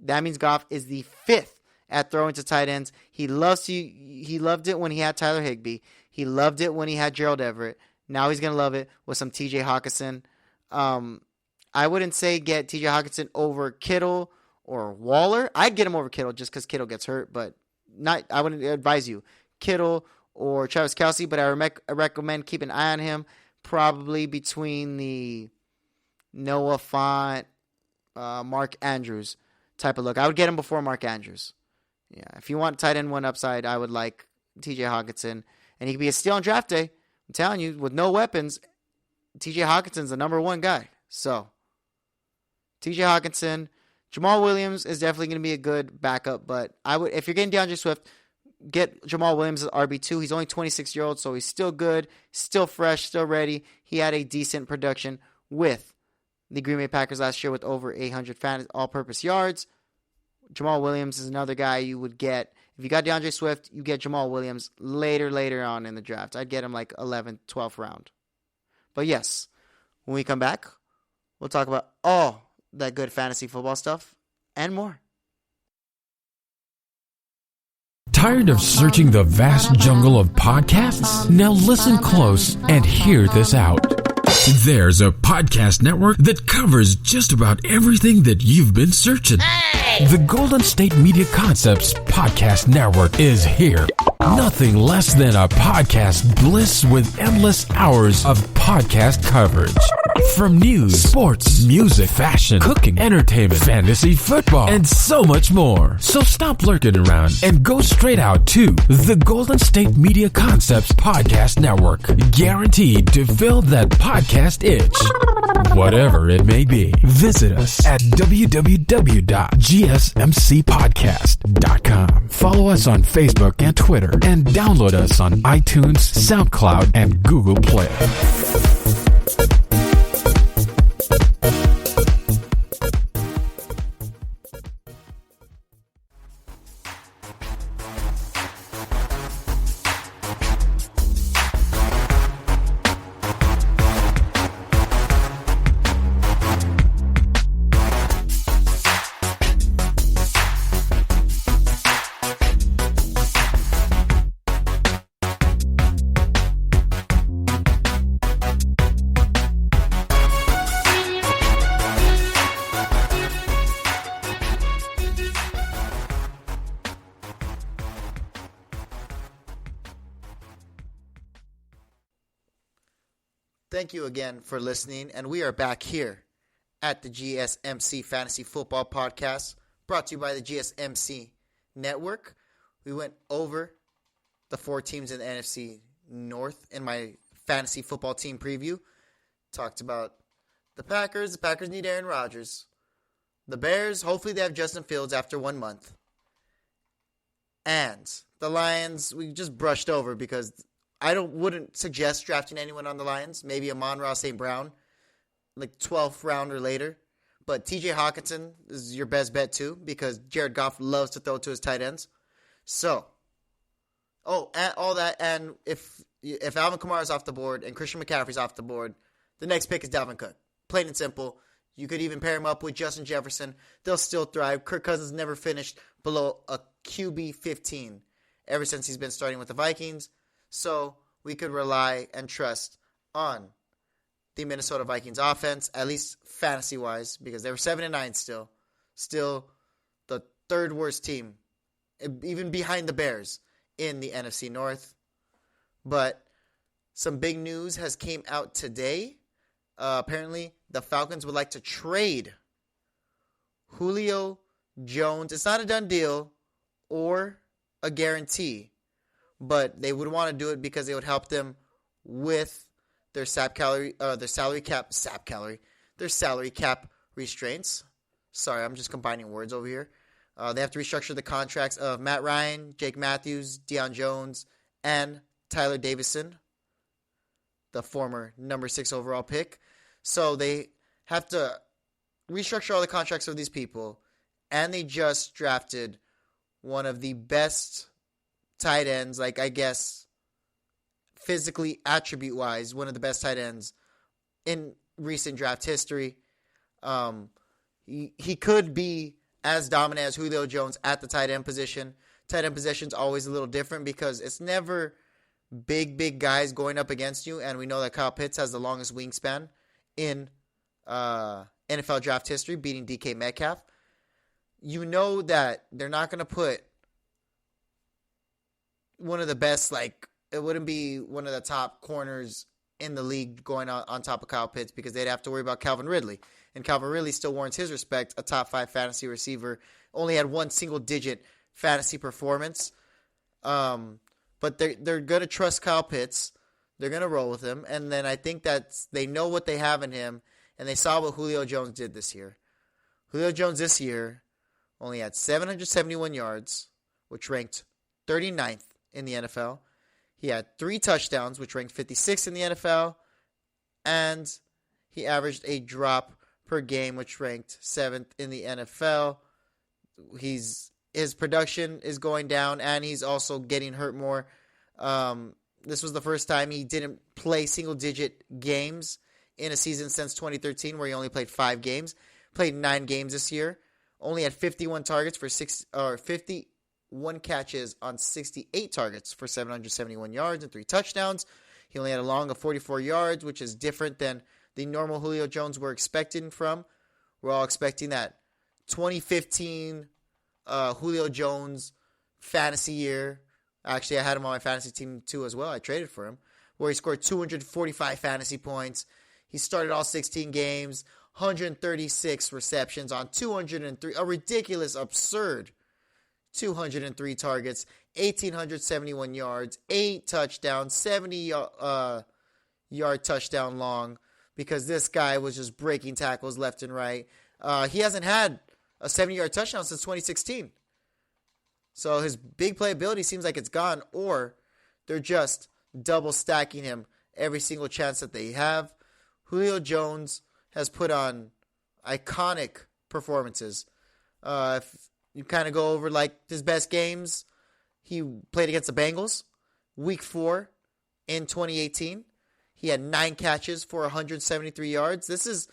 That means Goff is the 5th at throwing to tight ends. He loved it when he had Tyler Higbee. He loved it when he had Gerald Everett. Now he's going to love it with some TJ Hockenson. I wouldn't say get TJ Hockenson over Kittle or Waller. I'd get him over Kittle just because Kittle gets hurt, but I wouldn't advise you Kittle or Travis Kelce, but I recommend keep an eye on him, probably between the Noah Fant, Mark Andrews type of look. I would get him before Mark Andrews. Yeah, if you want tight end 1 upside, I would like TJ Hockenson, and he could be a steal on draft day. I'm telling you, with no weapons, TJ Hawkinson's the number 1 guy. So, TJ Hockenson, Jamal Williams is definitely going to be a good backup, but if you're getting DeAndre Swift, get Jamal Williams as RB2. He's only 26-year-old, so he's still good, still fresh, still ready. He had a decent production with the Green Bay Packers last year with over 800 all-purpose yards. Jamal Williams is another guy you would get. If you got DeAndre Swift, you get Jamal Williams later on in the draft. I'd get him like 11th, 12th round. But yes, when we come back, we'll talk about all that good fantasy football stuff and more. Tired of searching the vast jungle of podcasts? Now listen close and hear this out. There's a podcast network that covers just about everything that you've been searching. The Golden State Media Concepts Podcast Network is here. Nothing less than a podcast bliss with endless hours of podcast coverage. From news, sports, music, fashion, cooking, entertainment, fantasy, football, and so much more. So stop lurking around and go straight out to the Golden State Media Concepts Podcast Network. Guaranteed to fill that podcast itch. Whatever it may be. Visit us at www.gsmcpodcast.com. Follow us on Facebook and Twitter, and download us on iTunes, SoundCloud, and Google Play. Thank you again for listening, and we are back here at the GSMC Fantasy Football Podcast, brought to you by the GSMC Network. We went over the 4 teams in the NFC North in my fantasy football team preview. Talked about the Packers. The Packers need Aaron Rodgers. The Bears, hopefully they have Justin Fields after 1 month. And the Lions, we just brushed over because I wouldn't suggest drafting anyone on the Lions. Maybe Amon-Ra St. Brown, like 12th round or later. But T.J. Hawkinson is your best bet too, because Jared Goff loves to throw to his tight ends. So, and all that, and if Alvin Kamara is off the board and Christian McCaffrey's off the board, the next pick is Dalvin Cook. Plain and simple. You could even pair him up with Justin Jefferson. They'll still thrive. Kirk Cousins never finished below a QB 15 ever since he's been starting with the Vikings. So we could rely and trust on the Minnesota Vikings offense, at least fantasy-wise, because they were 7-9 still. Still the 3rd worst team, even behind the Bears, in the NFC North. But some big news has came out today. Apparently, the Falcons would like to trade Julio Jones. It's not a done deal or a guarantee, but they would want to do it because it would help them with their salary cap restraints. Sorry, I'm just combining words over here. They have to restructure the contracts of Matt Ryan, Jake Matthews, Deion Jones, and Tyler Davison, the former number 6 overall pick. So they have to restructure all the contracts of these people, and they just drafted one of the best tight ends, like I guess physically, attribute-wise, one of the best tight ends in recent draft history. He could be as dominant as Julio Jones at the tight end position. Tight end position is always a little different because it's never big guys going up against you, and we know that Kyle Pitts has the longest wingspan in NFL draft history, beating DK Metcalf. You know that they're not going to put one of the best, like, it wouldn't be one of the top corners in the league going on top of Kyle Pitts because they'd have to worry about Calvin Ridley. And Calvin Ridley still warrants his respect, a top 5 fantasy receiver. Only had 1 single-digit fantasy performance. But they're going to trust Kyle Pitts. They're going to roll with him. And then I think that they know what they have in him, and they saw what Julio Jones did this year. Julio Jones this year only had 771 yards, which ranked 39th in the NFL. He had 3 touchdowns, which ranked 56th in the NFL. And he averaged a drop per game, which ranked 7th in the NFL. His production is going down, and he's also getting hurt more. This was the first time he didn't play single-digit games in a season since 2013, where he only played 5 games. Played 9 games this year. Only had 51 targets for 51 catches on 68 targets for 771 yards and 3 touchdowns. He only had a long of 44 yards, which is different than the normal Julio Jones we're expecting from. We're all expecting that 2015 Julio Jones fantasy year. Actually, I had him on my fantasy team too as well. I traded for him, where he scored 245 fantasy points. He started all 16 games, 136 receptions on 203, a ridiculous, absurd 203 targets, 1,871 yards, 8 touchdowns, 70-yard touchdown long, because this guy was just breaking tackles left and right. He hasn't had a 70-yard touchdown since 2016. So his big playability seems like it's gone, or they're just double stacking him every single chance that they have. Julio Jones has put on iconic performances. If you kind of go over like his best games, he played against the Bengals, week 4 in 2018. He had 9 catches for 173 yards. This is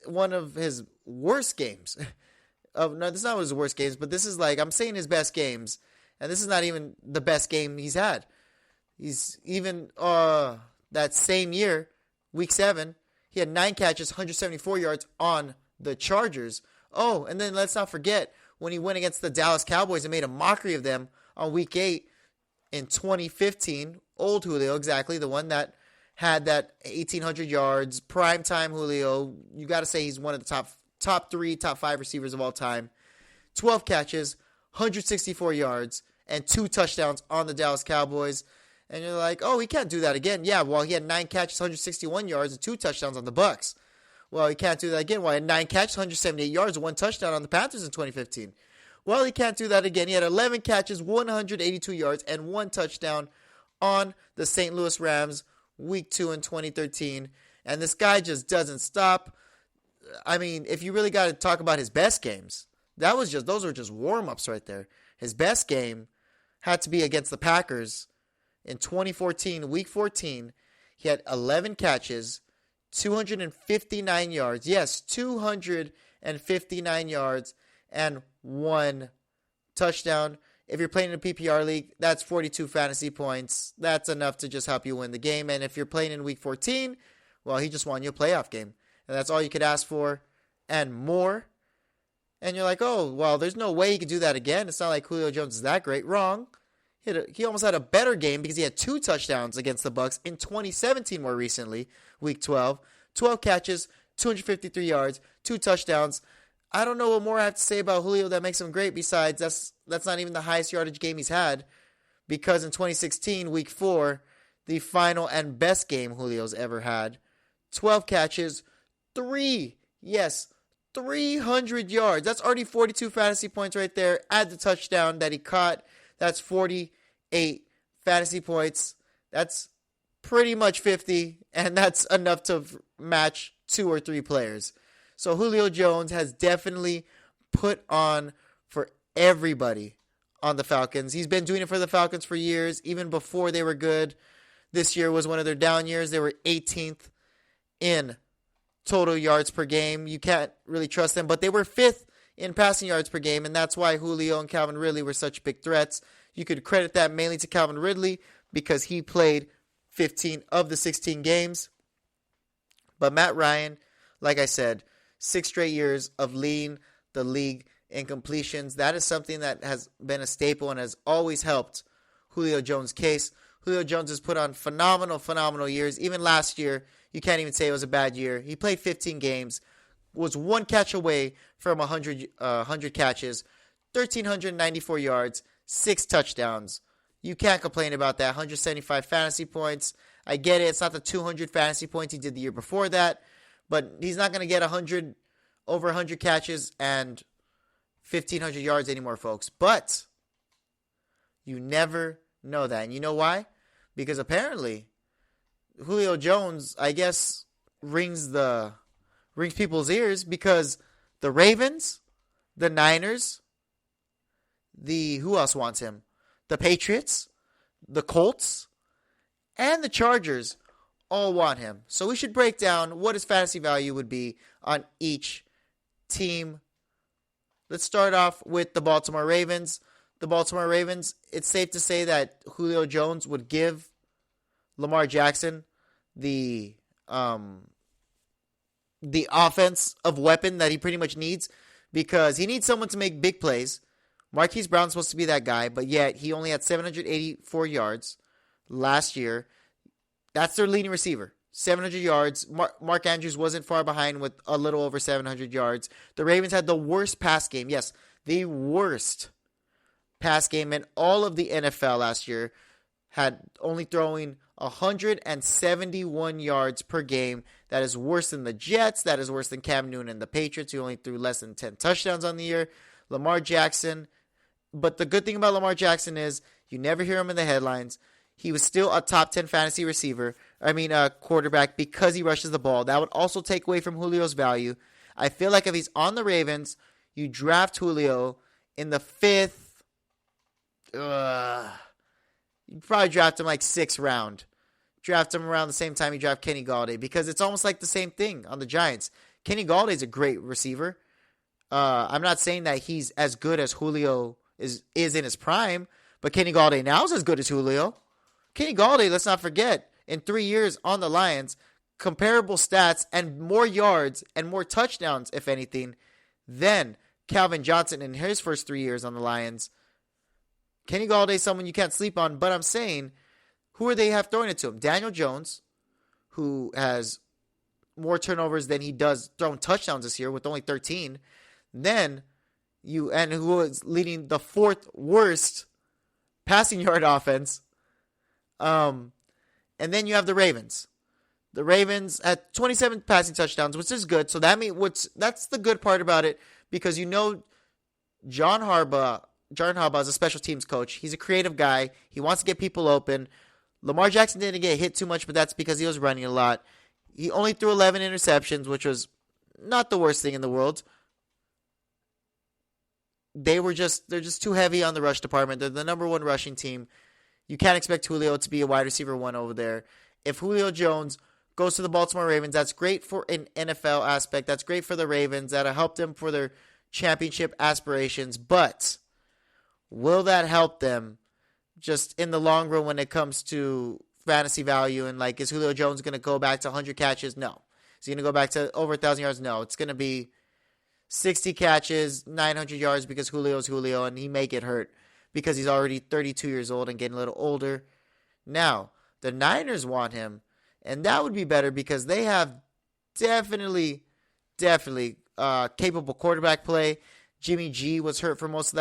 one of his worst games. No, this is not his worst games, but this is like, I'm saying his best games, and this is not even the best game he's had. He's even that same year, week 7, he had 9 catches, 174 yards on the Chargers. Oh, and then let's not forget when he went against the Dallas Cowboys and made a mockery of them on week 8 in 2015. Old Julio, exactly, the one that had that 1,800 yards, primetime Julio. You got to say he's one of the top 3, top 5 receivers of all time. 12 catches, 164 yards, and 2 touchdowns on the Dallas Cowboys. And you're like, oh, he can't do that again. Yeah, well, he had 9 catches, 161 yards, and 2 touchdowns on the Bucs. Well, he can't do that again. Well, he had 9 catches, 178 yards, and 1 touchdown on the Panthers in 2015. Well, he can't do that again. He had 11 catches, 182 yards, and 1 touchdown on the St. Louis Rams, week 2 in 2013. And this guy just doesn't stop. I mean, if you really got to talk about his best games, those were just warm-ups right there. His best game had to be against the Packers in 2014, week 14. He had 11 catches, 259 yards. Yes, 259 yards and 1 touchdown. If you're playing in a PPR league, that's 42 fantasy points. That's enough to just help you win the game. And if you're playing in week 14, well, he just won you a playoff game. And that's all you could ask for and more. And you're like, oh, well, there's no way he could do that again. It's not like Julio Jones is that great. Wrong. He almost had a better game because he had 2 touchdowns against the Bucs in 2017 more recently, week 12. 12 catches, 253 yards, 2 touchdowns. I don't know what more I have to say about Julio that makes him great besides that's not even the highest yardage game he's had, because in 2016, week 4, the final and best game Julio's ever had, 12 catches, 300 yards. That's already 42 fantasy points right there. Add the touchdown that he caught. That's 48 fantasy points. That's pretty much 50, and that's enough to match 2 or 3 players. So Julio Jones has definitely put on for everybody on the Falcons. He's been doing it for the Falcons for years, even before they were good. This year was one of their down years. They were 18th in total yards per game. You can't really trust them, but they were 5th in passing yards per game, and that's why Julio and Calvin Ridley were such big threats. You could credit that mainly to Calvin Ridley because he played 15 of the 16 games. But Matt Ryan, like I said, 6 straight years of leading the league in completions. That is something that has been a staple and has always helped Julio Jones' case. Julio Jones has put on phenomenal years. Even last year, you can't even say it was a bad year. He played 15 games, was 1 catch away from 100 catches, 1,394 yards, 6 touchdowns. You can't complain about that. 175 fantasy points. I get it. It's not the 200 fantasy points he did the year before that, but he's not going to get 100 over 100 catches and 1,500 yards anymore, folks. But you never know that. And you know why? Because apparently Julio Jones, I guess, rings people's ears, because the Ravens, the Niners, who else wants him? The Patriots, the Colts, and the Chargers all want him. So we should break down what his fantasy value would be on each team. Let's start off with the Baltimore Ravens. The Baltimore Ravens, it's safe to say that Julio Jones would give Lamar Jackson the offensive weapon that he pretty much needs, because he needs someone to make big plays. Marquise Brown's supposed to be that guy, but yet he only had 784 yards last year. That's their leading receiver, 700 yards. Mark Andrews wasn't far behind with a little over 700 yards. The Ravens had the worst pass game. Yes, the worst pass game in all of the NFL last year, had only throwing 171 yards per game. That is worse than the Jets. That is worse than Cam Newton and the Patriots, who only threw less than 10 touchdowns on the year. Lamar Jackson. But the good thing about Lamar Jackson is you never hear him in the headlines. He was still a top 10 fantasy quarterback, because he rushes the ball. That would also take away from Julio's value. I feel like if he's on the Ravens, you draft Julio in the 5th. You probably draft him like 6th round. Draft him around the same time you draft Kenny Galladay, because it's almost like the same thing on the Giants. Kenny Galladay's a great receiver. I'm not saying that he's as good as Julio is in his prime, but Kenny Galladay now is as good as Julio. Kenny Galladay, let's not forget, in 3 years on the Lions, comparable stats and more yards and more touchdowns, if anything, than Calvin Johnson in his first 3 years on the Lions. Kenny Galladay is someone you can't sleep on, but I'm saying, who are they have throwing it to him? Daniel Jones, who has more turnovers than he does throwing touchdowns this year with only 13. And who is leading the 4th worst passing yard offense. And then you have the Ravens. The Ravens had 27 passing touchdowns, which is good. So that's the good part about it, because John Harbaugh is a special teams coach. He's a creative guy. He wants to get people open. Lamar Jackson didn't get hit too much, but that's because he was running a lot. He only threw 11 interceptions, which was not the worst thing in the world. They're just too heavy on the rush department. They're the number 1 rushing team. You can't expect Julio to be a wide receiver 1 over there. If Julio Jones goes to the Baltimore Ravens, that's great for an NFL aspect. That's great for the Ravens. That'll help them for their championship aspirations. But will that help them just in the long run when it comes to fantasy value? And is Julio Jones going to go back to 100 catches? No. Is he going to go back to over 1,000 yards? No. It's going to be 60 catches, 900 yards, because Julio's Julio, and he may get hurt because he's already 32 years old and getting a little older. Now, the Niners want him, and that would be better because they have definitely capable quarterback play. Jimmy G was hurt for most of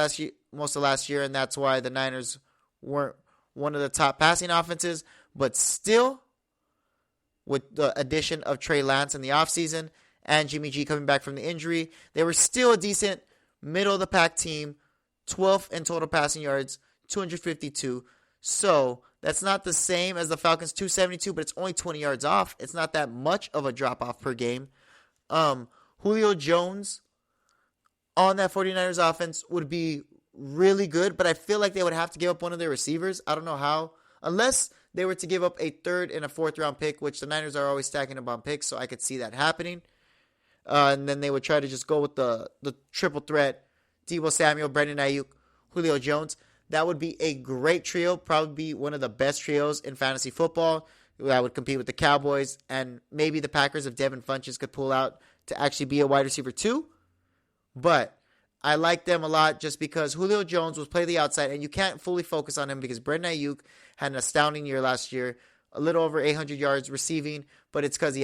last year, and that's why the Niners weren't one of the top passing offenses. But still, with the addition of Trey Lance in the offseason and Jimmy G coming back from the injury, they were still a decent middle-of-the-pack team, 12th in total passing yards, 252. So that's not the same as the Falcons' 272, but it's only 20 yards off. It's not that much of a drop-off per game. Julio Jones on that 49ers offense would be really good, but I feel like they would have to give up one of their receivers. I don't know how. Unless they were to give up a 3rd and a 4th round pick, which the Niners are always stacking up on picks, so I could see that happening. And then they would try to just go with the triple threat, Deebo Samuel, Brandon Ayuk, Julio Jones. That would be a great trio, probably be one of the best trios in fantasy football. That would compete with the Cowboys, and maybe the Packers if Devin Funchess could pull out to actually be a wide receiver too. But I like them a lot just because Julio Jones will play the outside, and you can't fully focus on him because Brandon Ayuk had an astounding year last year, a little over 800 yards receiving, but it's because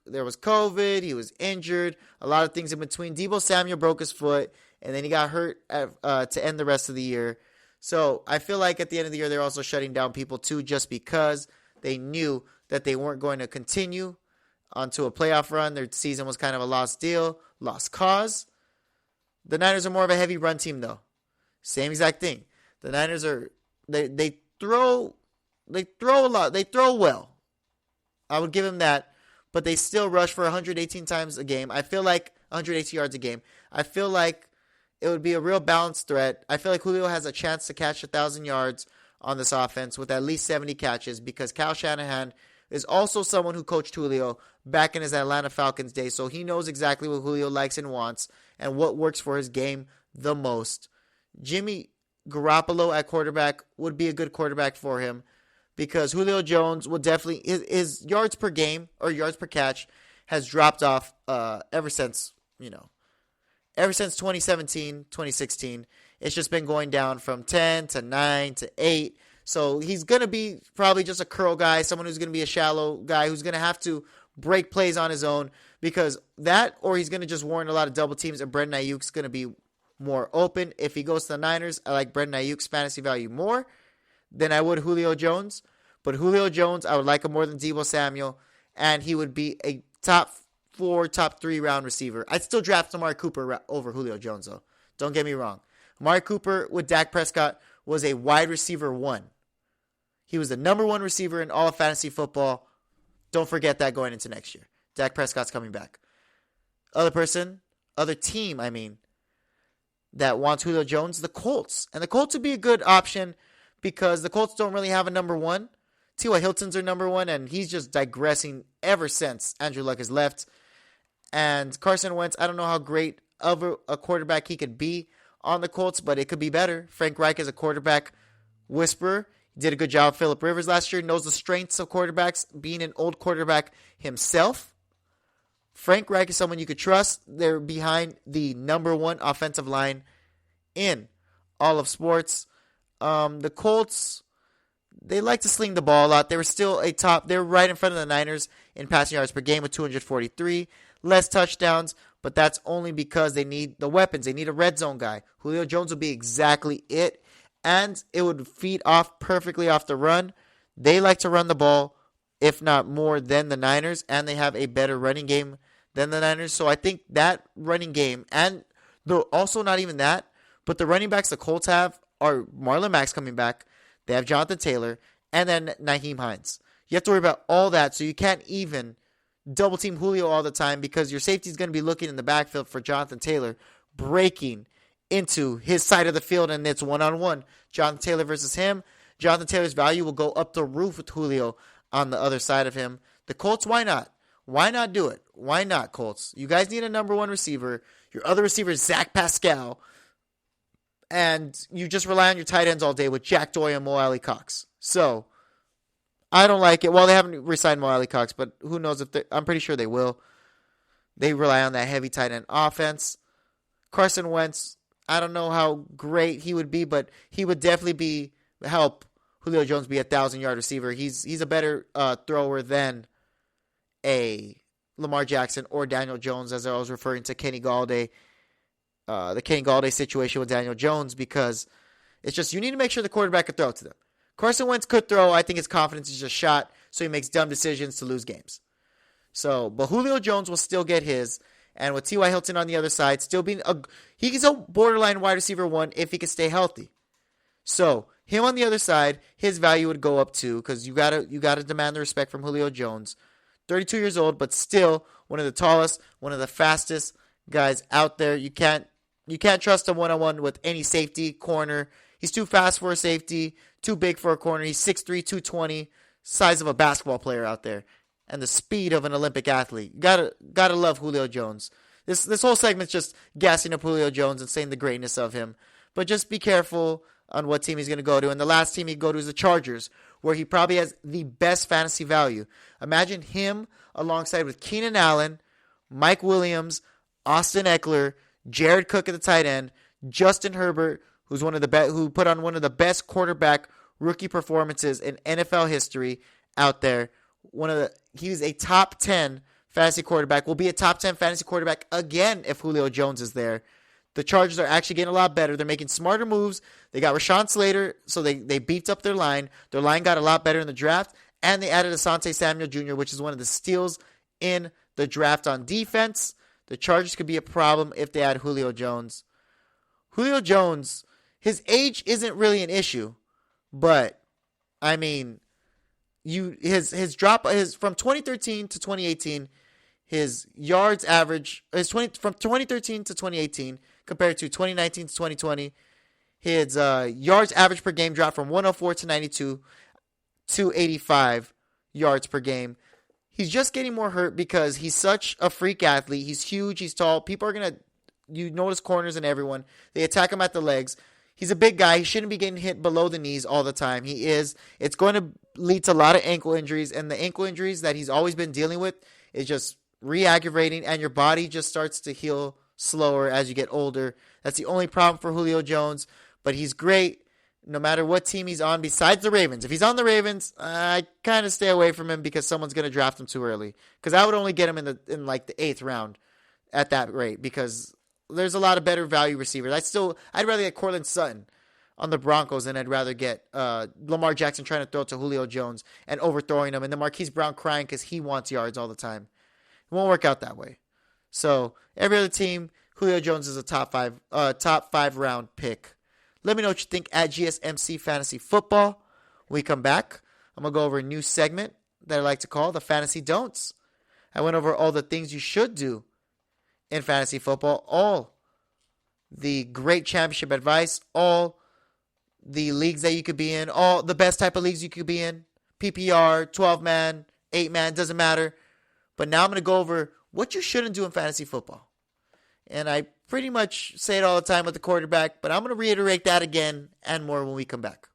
there was COVID, he was injured, a lot of things in between. Deebo Samuel broke his foot, and then he got hurt to end the rest of the year. So I feel like at the end of the year, they're also shutting down people too, just because they knew that they weren't going to continue onto a playoff run. Their season was kind of a lost deal. lost cause. The Niners are more of a heavy run team, though. Same exact thing. The Niners are they throw a lot. They throw well. I would give them that, but they still rush for 118 times a game. I feel like 180 yards a game. I feel like it would be a real balanced threat. I feel like Julio has a chance to catch 1,000 yards on this offense with at least 70 catches because Kyle Shanahan is also someone who coached Julio back in his Atlanta Falcons days, so he knows exactly what Julio likes and wants and what works for his game the most. Jimmy Garoppolo at quarterback would be a good quarterback for him because Julio Jones will definitely, his yards per game or yards per catch has dropped off ever since 2017, 2016. It's just been going down from 10 to 9 to 8. So he's going to be probably just a curl guy, someone who's going to be a shallow guy who's going to have to break plays on his own because that, or he's going to just warrant a lot of double teams and Brandon Ayuk's going to be more open. If he goes to the Niners, I like Brandon Ayuk's fantasy value more than I would Julio Jones. But Julio Jones, I would like him more than Deebo Samuel, and he would be a top 4, top 3 round receiver. I'd still draft Amari Cooper over Julio Jones, though. Don't get me wrong. Amari Cooper with Dak Prescott was a wide receiver 1. He was the number 1 receiver in all of fantasy football. Don't forget that going into next year. Dak Prescott's coming back. Other team, that wants Julio Jones, the Colts. And the Colts would be a good option because the Colts don't really have a number 1. T.Y. Hilton's their number 1, and he's just digressing ever since Andrew Luck has left. And Carson Wentz, I don't know how great of a quarterback he could be on the Colts, but it could be better. Frank Reich is a quarterback whisperer. He did a good job with Phillip Rivers last year. Knows the strengths of quarterbacks, being an old quarterback himself. Frank Reich is someone you could trust. They're behind the number 1 offensive line in all of sports. The Colts, they like to sling the ball a lot. They were still they're right in front of the Niners in passing yards per game with 243. Less touchdowns, but that's only because they need the weapons. They need a red zone guy. Julio Jones will be exactly it. And it would feed perfectly off the run. They like to run the ball, if not more than the Niners, and they have a better running game than the Niners. So I think that running game, and also not even that, but the running backs the Colts have are Marlon Mack's coming back. They have Jonathan Taylor, and then Nyheim Hines. You have to worry about all that, so you can't even double team Julio all the time because your safety is going to be looking in the backfield for Jonathan Taylor, breaking into his side of the field, and it's one-on-one. Jonathan Taylor versus him. Jonathan Taylor's value will go up the roof with Julio on the other side of him. The Colts, why not? Why not do it? Why not, Colts? You guys need a number 1 receiver. Your other receiver is Zach Pascal. And you just rely on your tight ends all day with Jack Doyle and Mo Alley Cox. So, I don't like it. Well, they haven't re-signed Mo Alley Cox, but who knows if I'm pretty sure they will. They rely on that heavy tight end offense. Carson Wentz, I don't know how great he would be, but he would definitely help Julio Jones be a 1,000-yard receiver. He's a better thrower than a Lamar Jackson or Daniel Jones, as I was referring to Kenny Galladay, the Kenny Galladay situation with Daniel Jones, because it's just you need to make sure the quarterback can throw to them. Carson Wentz could throw. I think his confidence is just shot, so he makes dumb decisions to lose games. But Julio Jones will still get his. And with T.Y. Hilton on the other side, still being he's a borderline wide receiver 1 if he can stay healthy. So him on the other side, his value would go up too because you gotta demand the respect from Julio Jones. 32 years old, but still one of the tallest, one of the fastest guys out there. You can't trust him one-on-one with any safety corner. He's too fast for a safety, too big for a corner. He's 6'3", 220, size of a basketball player out there. And the speed of an Olympic athlete. Gotta love Julio Jones. This whole segment's just gassing up Julio Jones and saying the greatness of him. But just be careful on what team he's going to go to. And the last team he'd go to is the Chargers, where he probably has the best fantasy value. Imagine him alongside with Keenan Allen, Mike Williams, Austin Eckler, Jared Cook at the tight end, Justin Herbert, who put on one of the best quarterback rookie performances in NFL history out there. He's a top 10 fantasy quarterback. Will be a top 10 fantasy quarterback again if Julio Jones is there. The Chargers are actually getting a lot better. They're making smarter moves. They got Rashawn Slater, so they beefed up their line. Their line got a lot better in the draft, and they added Asante Samuel Jr., which is one of the steals in the draft on defense. The Chargers could be a problem if they add Julio Jones. Julio Jones, his age isn't really an issue, but I mean, his drop from 2013 to 2018, his yards average from 2013 to 2018 compared to 2019 to 2020, his yards average per game dropped from 104 to 92 to 85 yards per game. He's just getting more hurt because he's such a freak athlete. He's huge. He's tall. People are going to, you notice corners and everyone. They attack him at the legs. He's a big guy. He shouldn't be getting hit below the knees all the time. He is. It's going to lead to a lot of ankle injuries. And the ankle injuries that he's always been dealing with is just re-aggravating. And your body just starts to heal slower as you get older. That's the only problem for Julio Jones. But he's great no matter what team he's on besides the Ravens. If he's on the Ravens, I kind of stay away from him because someone's going to draft him too early. Because I would only get him in like the 8th round at that rate because there's a lot of better value receivers. I'd rather get Cortland Sutton on the Broncos than I'd rather get Lamar Jackson trying to throw to Julio Jones and overthrowing him, and then Marquise Brown crying because he wants yards all the time. It won't work out that way. So every other team, Julio Jones is a top five round pick. Let me know what you think at GSMC Fantasy Football. When we come back, I'm going to go over a new segment that I like to call the Fantasy Don'ts. I went over all the things you should do in fantasy football, all the great championship advice, all the leagues that you could be in, all the best type of leagues you could be in, PPR, 12-man, 8-man, doesn't matter. But now I'm going to go over what you shouldn't do in fantasy football. And I pretty much say it all the time with the quarterback, but I'm going to reiterate that again and more when we come back.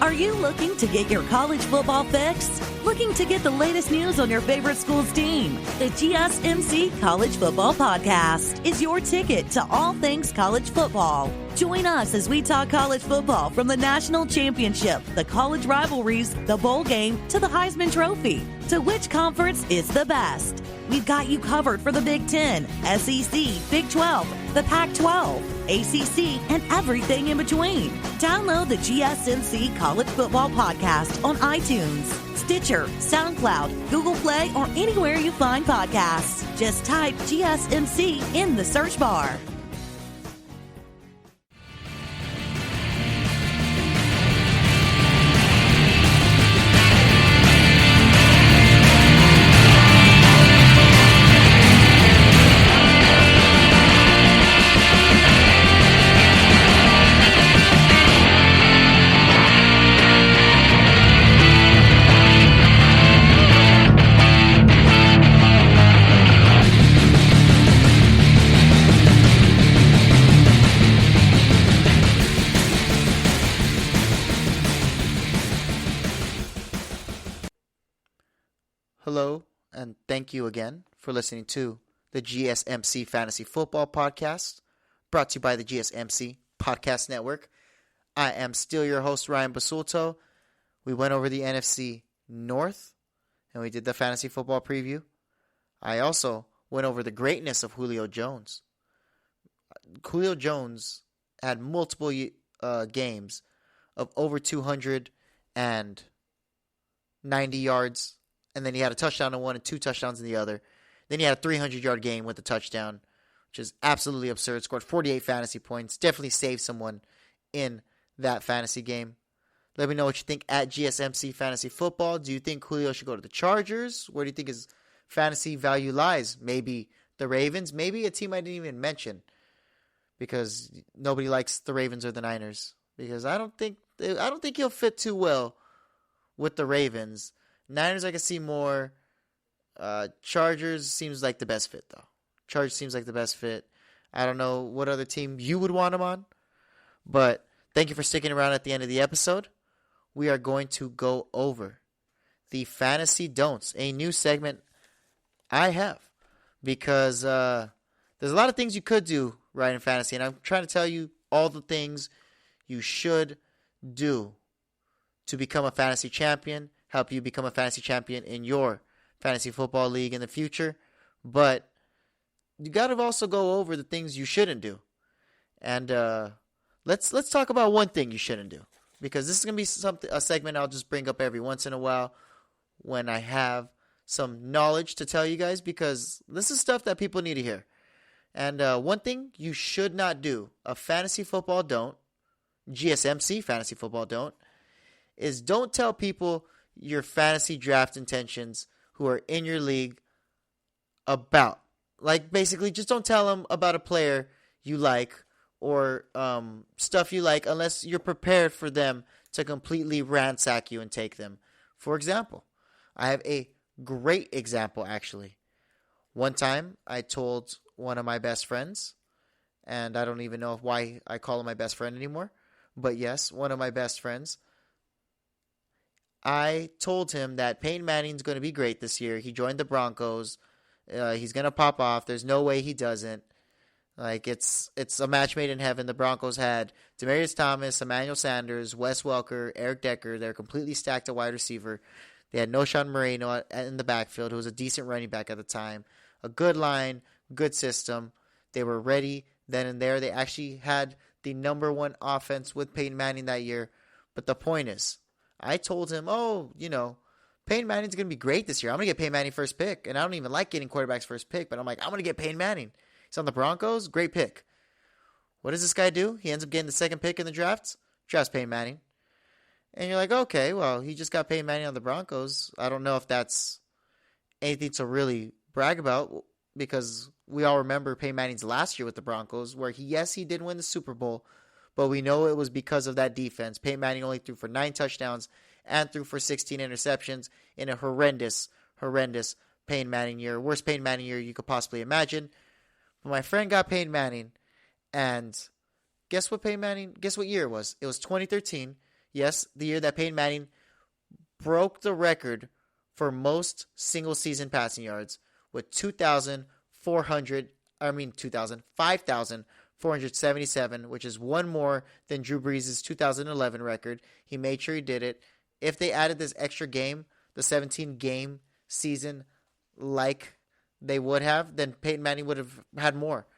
Are you looking to get your college football fix? Looking to get the latest news on your favorite school's team? The GSMC College Football Podcast is your ticket to all things college football. Join us as we talk college football from the national championship, the college rivalries, the bowl game, to the Heisman Trophy. To which conference is the best? We've got you covered for the Big Ten, SEC, Big 12, the Pac-12, ACC, and everything in between. Download the GSMC College Football Podcast on iTunes, Stitcher, SoundCloud, Google Play, or anywhere you find podcasts. Just type GSMC in the search bar. Hello, and thank you again for listening to the GSMC Fantasy Football Podcast, brought to you by the GSMC Podcast Network. I am still your host, Ryan Basulto. We went over the NFC North, and we did the fantasy football preview. I also went over the greatness of Julio Jones. Julio Jones had multiple games of over 290 yards. And then he had a touchdown in one and 2 touchdowns in the other. Then he had a 300-yard game with a touchdown, which is absolutely absurd. Scored 48 fantasy points. Definitely saved someone in that fantasy game. Let me know what you think at GSMC Fantasy Football. Do you think Julio should go to the Chargers? Where do you think his fantasy value lies? Maybe the Ravens? Maybe a team I didn't even mention because nobody likes the Ravens or the Niners. Because I don't think he'll fit too well with the Ravens. Niners I can see more. Chargers seems like the best fit, though. Chargers seems like the best fit. I don't know what other team you would want him on. But thank you for sticking around at the end of the episode. We are going to go over the Fantasy Don'ts, a new segment I have. Because there's a lot of things you could do right in fantasy. And I'm trying to tell you all the things you should do to become a fantasy champion. Help you become a fantasy champion in your fantasy football league in the future. But you got to also go over the things you shouldn't do. And let's talk about one thing you shouldn't do. Because this is going to be a segment I'll just bring up every once in a while when I have some knowledge to tell you guys because this is stuff that people need to hear. And one thing you should not do, a fantasy football don't, GSMC fantasy football don't, is don't tell people your fantasy draft intentions who are in your league about. Like, basically, just don't tell them about a player you like or stuff you like unless you're prepared for them to completely ransack you and take them. For example, I have a great example, actually. One time, I told one of my best friends, and I don't even know why I call him my best friend anymore, but yes, one of my best friends. I told him that Peyton Manning's going to be great this year. He joined the Broncos. He's going to pop off. There's no way he doesn't. Like, it's a match made in heaven. The Broncos had Demaryius Thomas, Emmanuel Sanders, Wes Welker, Eric Decker. They're completely stacked at wide receiver. They had Noshawn Moreno in the backfield, who was a decent running back at the time. A good line, good system. They were ready then and there. They actually had the number one offense with Peyton Manning that year. But the point is, I told him, Peyton Manning's going to be great this year. I'm going to get Peyton Manning first pick. And I don't even like getting quarterbacks first pick, but I'm going to get Peyton Manning. He's on the Broncos. Great pick. What does this guy do? He ends up getting the second pick in the drafts. Drafts Peyton Manning. And you're like, okay, well, he just got Peyton Manning on the Broncos. I don't know if that's anything to really brag about because we all remember Peyton Manning's last year with the Broncos where he did win the Super Bowl, but we know it was because of that defense. Peyton Manning only threw for 9 touchdowns and threw for 16 interceptions in a horrendous Peyton Manning year. Worst Peyton Manning year you could possibly imagine. But my friend got Peyton Manning, and guess what year it was? It was 2013. Yes, the year that Peyton Manning broke the record for most single-season passing yards with 5,477, which is one more than Drew Brees' 2011 record. He made sure he did it. If they added this extra game, the 17-game season, like they would have, then Peyton Manning would have had more.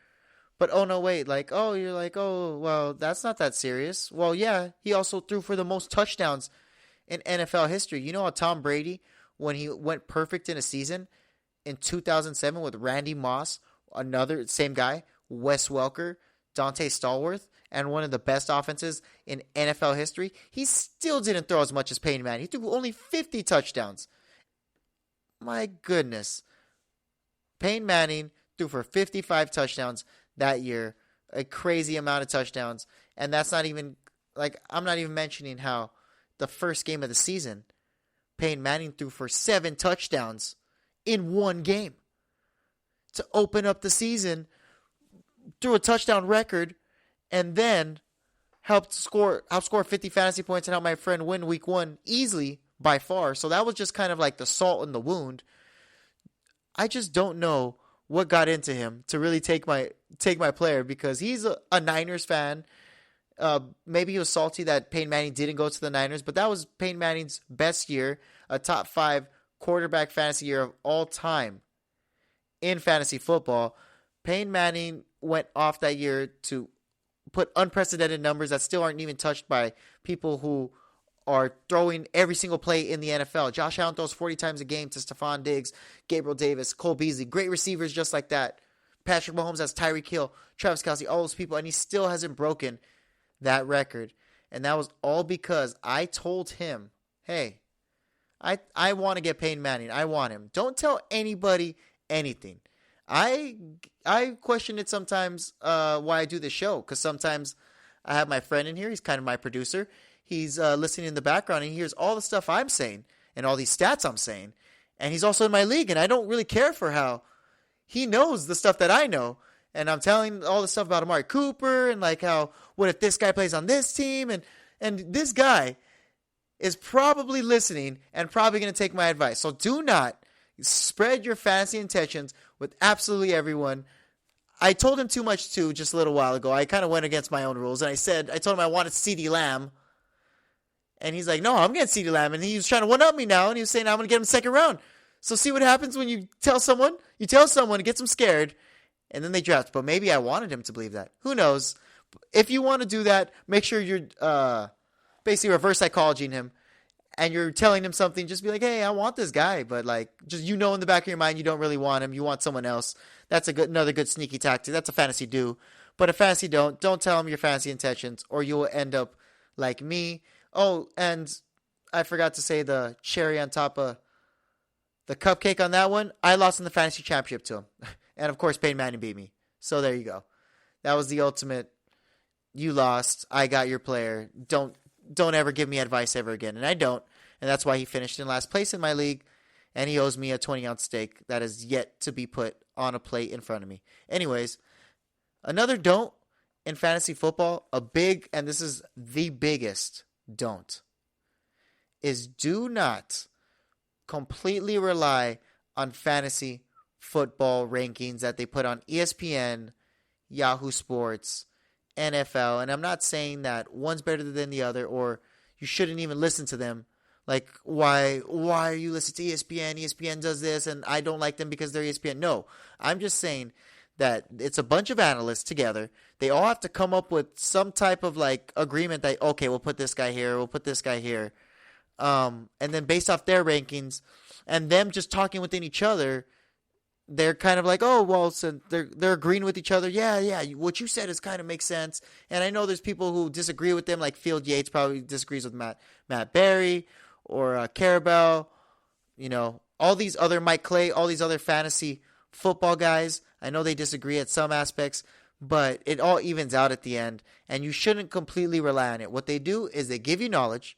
But you're like, well, that's not that serious. Well, yeah, he also threw for the most touchdowns in NFL history. You know how Tom Brady, when he went perfect in a season in 2007 with Randy Moss, another same guy, Wes Welker, Dante Stallworth, and one of the best offenses in NFL history, he still didn't throw as much as Peyton Manning. He threw only 50 touchdowns. My goodness. Peyton Manning threw for 55 touchdowns that year, a crazy amount of touchdowns. And that's not even, I'm not even mentioning how the first game of the season, Peyton Manning threw for 7 touchdowns in one game. To open up the season, threw a touchdown record, and then helped score 50 fantasy points and help my friend win week 1 easily by far. So that was just kind of like the salt in the wound. I just don't know what got into him to really take my player because he's a Niners fan. Maybe he was salty that Peyton Manning didn't go to the Niners, but that was Peyton Manning's best year, a top 5 quarterback fantasy year of all time in fantasy football. Peyton Manning went off that year to put unprecedented numbers that still aren't even touched by people who are throwing every single play in the NFL. Josh Allen throws 40 times a game to Stephon Diggs, Gabriel Davis, Cole Beasley. Great receivers just like that. Patrick Mahomes has Tyreek Hill, Travis Kelce, all those people, and he still hasn't broken that record. And that was all because I told him, hey, I want to get Peyton Manning. I want him. Don't tell anybody anything. I question it sometimes why I do this show because sometimes I have my friend in here. He's kind of my producer. He's listening in the background and he hears all the stuff I'm saying and all these stats I'm saying. And he's also in my league and I don't really care for how he knows the stuff that I know. And I'm telling all the stuff about Amari Cooper and what if this guy plays on this team? And this guy is probably listening and probably going to take my advice. So do not spread your fantasy intentions with absolutely everyone. I told him too much too just a little while ago. I kind of went against my own rules. And I told him I wanted CeeDee Lamb. And he's like, no, I'm getting CeeDee Lamb. And he was trying to one-up me now. And he was saying, I'm going to get him second round. So see what happens when you tell someone, it gets them scared. And then they draft. But maybe I wanted him to believe that. Who knows? If you want to do that, make sure you're basically reverse psychologying him. and you're telling him something, just be like, hey, I want this guy. But like, just, in the back of your mind, you don't really want him. You want someone else. That's another good sneaky tactic. That's a fantasy do. But a fantasy don't tell him your fantasy intentions, or you will end up like me. Oh, and I forgot to say the cherry on top of the cupcake on that one. I lost in the fantasy championship to him. And of course, Peyton Manning beat me. So there you go. That was the ultimate. You lost. I got your player. Don't ever give me advice ever again. And I don't. And that's why he finished in last place in my league. And he owes me a 20-ounce steak that is yet to be put on a plate in front of me. Anyways, another don't in fantasy football, and this is the biggest don't, is do not completely rely on fantasy football rankings that they put on ESPN, Yahoo Sports, NFL. And I'm not saying that one's better than the other, or you shouldn't even listen to them. Like, why are you listening to ESPN? ESPN does this, and I don't like them because they're ESPN. No, I'm just saying that it's a bunch of analysts together. They all have to come up with some type of like agreement that, okay, we'll put this guy here, we'll put this guy here. And then based off their rankings and them just talking within each other, they're kind of like, oh, well, so they're agreeing with each other. Yeah, what you said is kind of makes sense. And I know there's people who disagree with them, like Field Yates probably disagrees with Matt Berry or Carabell, all these other Mike Clay, all these other fantasy football guys. I know they disagree at some aspects, but it all evens out at the end, and you shouldn't completely rely on it. What they do is they give you knowledge.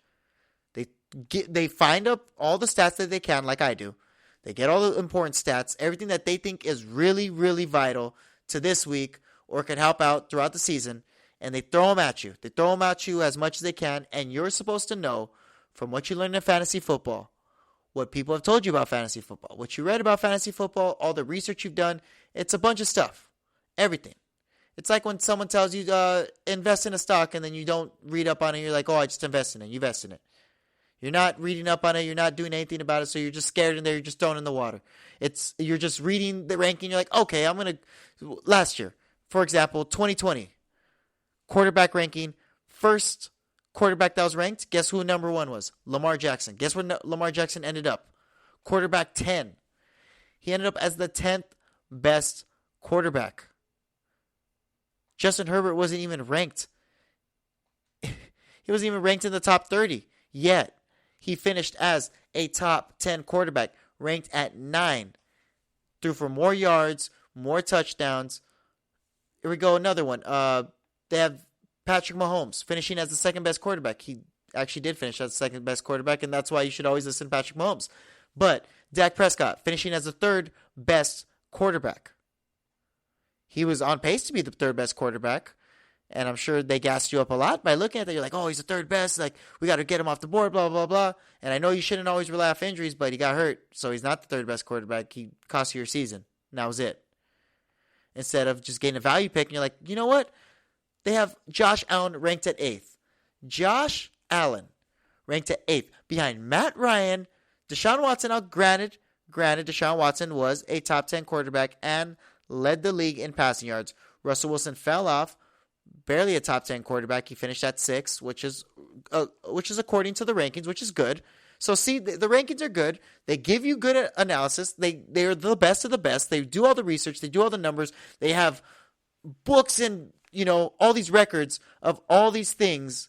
They find up all the stats that they can, like I do. They get all the important stats, everything that they think is really, really vital to this week or could help out throughout the season, and they throw them at you. They throw them at you as much as they can, and you're supposed to know from what you learned in fantasy football, what people have told you about fantasy football, what you read about fantasy football, all the research you've done. It's a bunch of stuff. Everything. It's like when someone tells you invest in a stock and then you don't read up on it. You're like, oh, I just invest in it. You invest in it. You're not reading up on it. You're not doing anything about it. So you're just scared in there. You're just thrown in the water. You're just reading the ranking. You're like, okay, I'm going to, last year, for example, 2020, quarterback ranking, first quarterback that was ranked, guess who number one was? Lamar Jackson. Guess where Lamar Jackson ended up? Quarterback 10. He ended up as the 10th best quarterback. Justin Herbert wasn't even ranked. He wasn't even ranked in the top 30 yet. He finished as a top 10 quarterback, ranked at 9. Threw for more yards, more touchdowns. Here we go, another one. They have Patrick Mahomes finishing as the second best quarterback. He actually did finish as the second best quarterback, and that's why you should always listen to Patrick Mahomes. But Dak Prescott finishing as the third best quarterback. He was on pace to be the third best quarterback, and I'm sure they gassed you up a lot by looking at that. You're like, oh, he's the third best. Like, we got to get him off the board, blah, blah, blah. And I know you shouldn't always rely off injuries, but he got hurt, so he's not the third best quarterback. He cost you your season, and that was it. Instead of just getting a value pick, and you're like, you know what? They have Josh Allen ranked at 8th. Josh Allen ranked at 8th behind Matt Ryan. Deshaun Watson, now granted, Deshaun Watson was a top 10 quarterback and led the league in passing yards. Russell Wilson fell off, barely a top 10 quarterback. He finished at 6, which is according to the rankings, which is good. So see, the rankings are good. They give you good analysis. They're the best of the best. They do all the research. They do all the numbers. They have books and all these records of all these things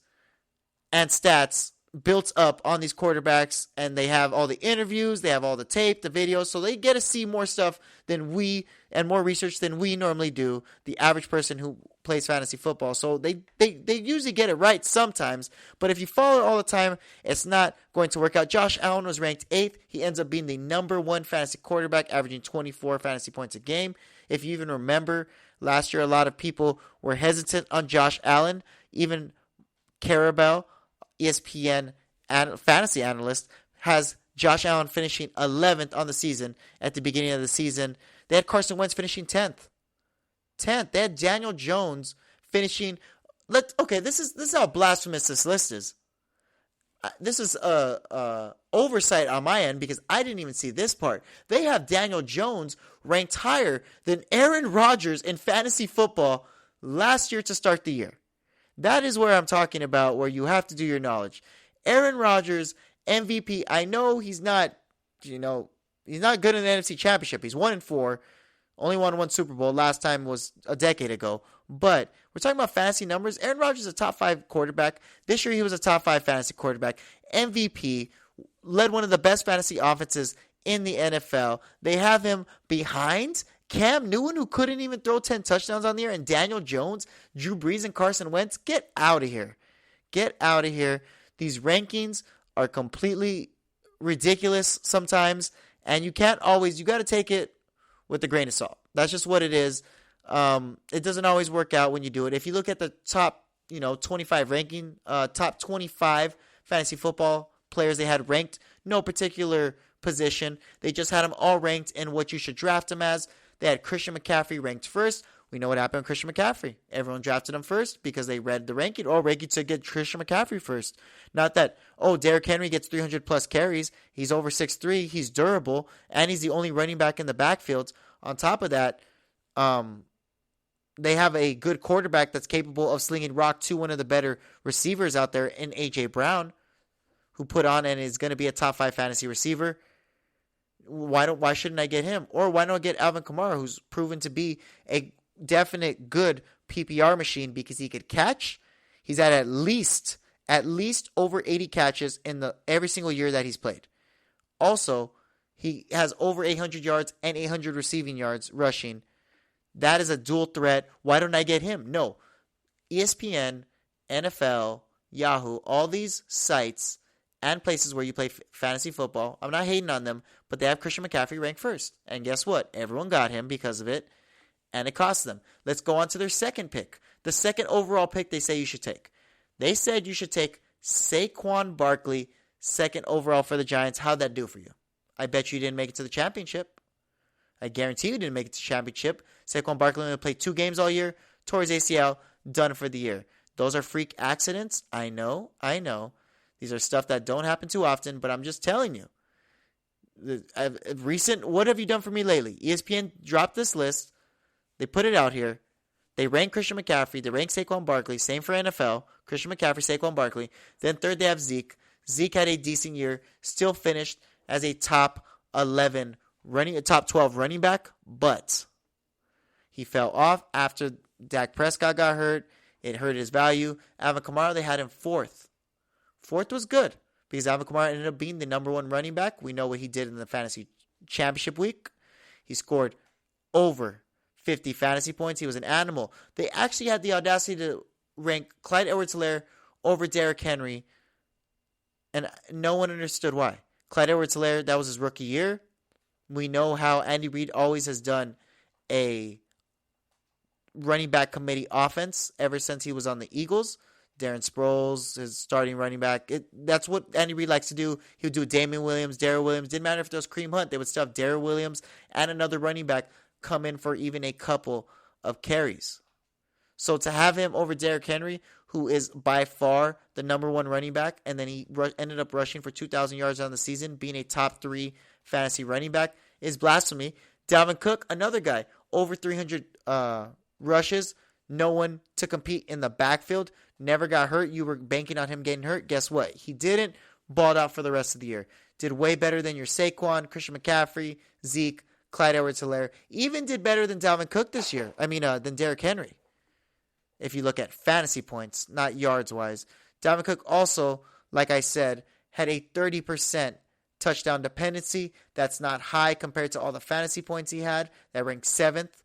and stats built up on these quarterbacks, and they have all the interviews, they have all the tape, the videos, so they get to see more stuff than we, and more research than we normally do, the average person who plays fantasy football. So they usually get it right sometimes, but if you follow it all the time, it's not going to work out. Josh Allen was ranked 8th. He ends up being the number 1 fantasy quarterback, averaging 24 fantasy points a game. If you even remember, last year a lot of people were hesitant on Josh Allen. Even Carabell, ESPN fantasy analyst, has Josh Allen finishing 11th on the season at the beginning of the season. They had Carson Wentz finishing 10th. They had Daniel Jones finishing. This is how blasphemous this list is. This is a oversight on my end because I didn't even see this part. They have Daniel Jones ranked higher than Aaron Rodgers in fantasy football last year to start the year. That is where I'm talking about, where you have to do your knowledge. Aaron Rodgers MVP, I know he's not, he's not good in the NFC Championship. He's 1-4, only won one Super Bowl. Last time was a decade ago. But we're talking about fantasy numbers. Aaron Rodgers is a top 5 quarterback. This year he was a top 5 fantasy quarterback. MVP, led one of the best fantasy offenses in the NFL. They have him behind Cam Newton, who couldn't even throw 10 touchdowns on the year, and Daniel Jones, Drew Brees, and Carson Wentz. Get out of here. Get out of here. These rankings are completely ridiculous sometimes, and you got to take it with a grain of salt. That's just what it is. It doesn't always work out when you do it. If you look at the top, 25 ranking, top 25 fantasy football players they had ranked, no particular position. They just had them all ranked in what you should draft them as. They had Christian McCaffrey ranked first. We know what happened with Christian McCaffrey. Everyone drafted him first because they read the ranking. Ranking to get Christian McCaffrey first. Not that, Derrick Henry gets 300 plus carries. He's over 6'3". He's durable. And he's the only running back in the backfield. On top of that, they have a good quarterback that's capable of slinging rock to one of the better receivers out there in A.J. Brown, who put on and is going to be a top 5 fantasy receiver. Why shouldn't I get him? Or why not get Alvin Kamara, who's proven to be a definite good PPR machine because he could catch. He's at least over 80 catches in every single year that he's played. Also, he has over 800 yards and 800 receiving yards rushing. That is a dual threat. Why don't I get him? No. ESPN, NFL, Yahoo, all these sites and places where you play fantasy football, I'm not hating on them, but they have Christian McCaffrey ranked first. And guess what? Everyone got him because of it, and it cost them. Let's go on to their second pick. The second overall pick they say you should take. They said you should take Saquon Barkley, second overall for the Giants. How'd that do for you? I bet you didn't make it to the championship. I guarantee you didn't make it to the championship. Saquon Barkley only played 2 games all year, tore his ACL, done for the year. Those are freak accidents. I know. These are stuff that don't happen too often, but I'm just telling you. What have you done for me lately? ESPN dropped this list. They put it out here. They ranked Christian McCaffrey. They ranked Saquon Barkley. Same for NFL. Christian McCaffrey, Saquon Barkley. Then third, they have Zeke. Zeke had a decent year. Still finished as a top 12 running back, but he fell off after Dak Prescott got hurt. It hurt his value. Alvin Kamara, they had him fourth. Fourth was good because Alvin Kamara ended up being the number 1 running back. We know what he did in the fantasy championship week. He scored over 50 fantasy points. He was an animal. They actually had the audacity to rank Clyde Edwards-Helaire over Derrick Henry, and no one understood why. Clyde Edwards-Helaire, that was his rookie year. We know how Andy Reid always has done a running back committee offense ever since he was on the Eagles. Darren Sproles, his starting running back. That's what Andy Reid likes to do. He would do Damian Williams, Darrell Williams. Didn't matter if it was Kareem Hunt. They would stuff Darrell Williams and another running back come in for even a couple of carries. So to have him over Derrick Henry, who is by far the number 1 running back, and then he ended up rushing for 2,000 yards on the season, being a top 3 fantasy running back, is blasphemy. Dalvin Cook, another guy, over 300 rushes, no one to compete in the backfield, never got hurt. You were banking on him getting hurt. Guess what? He didn't. Balled out for the rest of the year. Did way better than your Saquon, Christian McCaffrey, Zeke, Clyde Edwards-Helaire. Even did better than Dalvin Cook this year. Than Derrick Henry. If you look at fantasy points, not yards-wise. Dalvin Cook also, like I said, had a 30% touchdown dependency. That's not high compared to all the fantasy points he had. That ranked 7th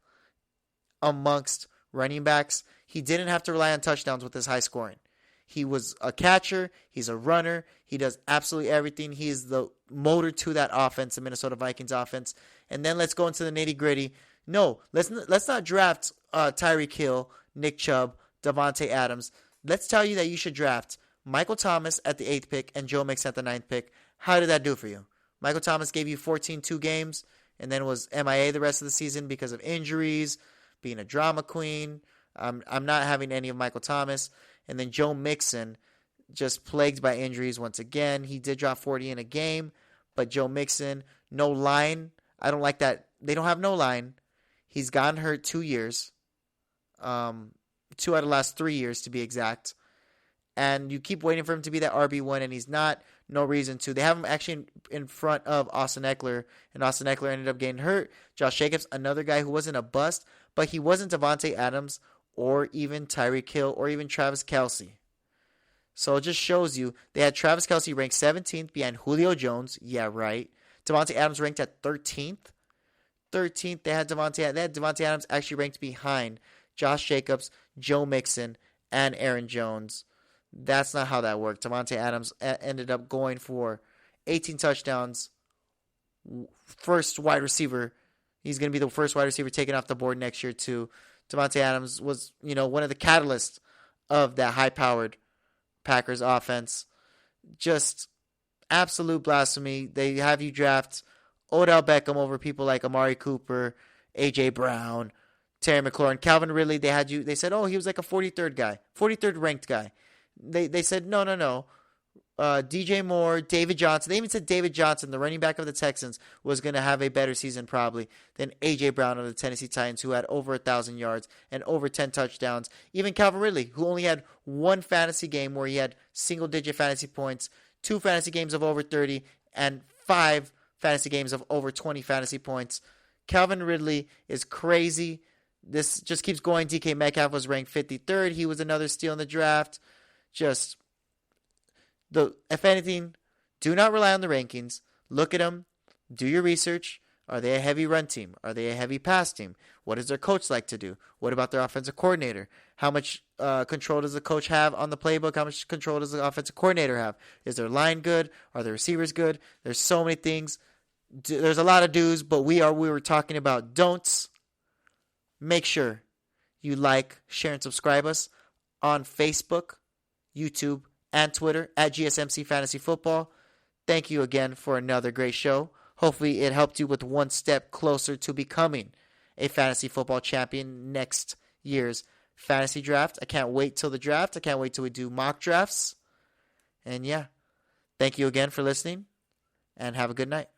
amongst running backs. He didn't have to rely on touchdowns with his high scoring. He was a catcher. He's a runner. He does absolutely everything. He is the motor to that offense, the Minnesota Vikings offense. And then let's go into the nitty-gritty. No, let's not draft Tyreek Hill, Nick Chubb, Devontae Adams. Let's tell you that you should draft Michael Thomas at the 8th pick and Joe Mixon at the 9th pick. How did that do for you? Michael Thomas gave you 14-2 games and then was MIA the rest of the season because of injuries, being a drama queen. I'm not having any of Michael Thomas. And then Joe Mixon, just plagued by injuries once again. He did drop 40 in a game, but Joe Mixon, no line. I don't like that. They don't have no line. He's gotten hurt 2 years. 2 out of the last 3 years to be exact. And you keep waiting for him to be that RB1, and he's not. No reason to. They have him actually in front of Austin Eckler, and Austin Eckler ended up getting hurt. Josh Jacobs, another guy who wasn't a bust, but he wasn't Devontae Adams or even Tyreek Hill or even Travis Kelce. So it just shows you they had Travis Kelce ranked 17th behind Julio Jones. Yeah, right. Devontae Adams ranked at 13th. They had Devontae Adams actually ranked behind Josh Jacobs, Joe Mixon, and Aaron Jones. That's not how that worked. Devontae Adams ended up going for 18 touchdowns. First wide receiver. He's going to be the first wide receiver taken off the board next year too. Devontae Adams was, one of the catalysts of that high-powered Packers offense. Just absolute blasphemy. They have you draft Odell Beckham over people like Amari Cooper, A.J. Brown, Terry McLaurin, Calvin Ridley. They said, he was like a 43rd guy, 43rd ranked guy. They said, no. DJ Moore, David Johnson. They even said David Johnson, the running back of the Texans, was going to have a better season probably than A.J. Brown of the Tennessee Titans, who had over 1,000 yards and over 10 touchdowns. Even Calvin Ridley, who only had one fantasy game where he had single-digit fantasy points, 2 fantasy games of over 30, and 5 fantasy games of over 20 fantasy points. Calvin Ridley is crazy. This just keeps going. DK Metcalf was ranked 53rd. He was another steal in the draft. If anything, do not rely on the rankings. Look at them. Do your research. Are they a heavy run team? Are they a heavy pass team? What does their coach like to do? What about their offensive coordinator? How much control does the coach have on the playbook? How much control does the offensive coordinator have? Is their line good? Are the receivers good? There's so many things. There's a lot of do's, but we were talking about don'ts. Make sure you like, share, and subscribe us on Facebook, YouTube, and Twitter at GSMC Fantasy Football. Thank you again for another great show. Hopefully it helped you with one step closer to becoming a fantasy football champion next year's fantasy draft. I can't wait till the draft. I can't wait till we do mock drafts. And yeah, thank you again for listening, and have a good night.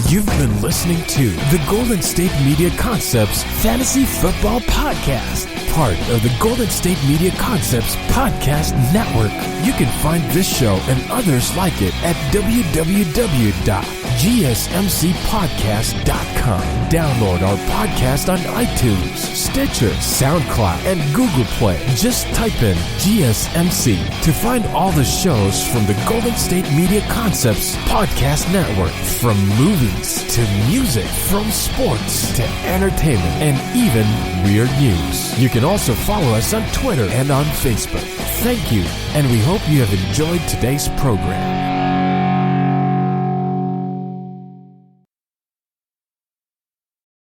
You've been listening to the Golden State Media Concepts Fantasy Football Podcast, part of the Golden State Media Concepts Podcast Network. You can find this show and others like it at www.gsmcpodcast.com. Download our podcast on iTunes, Stitcher, SoundCloud, and Google Play. Just type in GSMC to find all the shows from the Golden State Media Concepts Podcast Network. From movies to music, from sports to entertainment, and even weird news. You can also follow us on Twitter and on Facebook. Thank you, and we hope you have enjoyed today's program.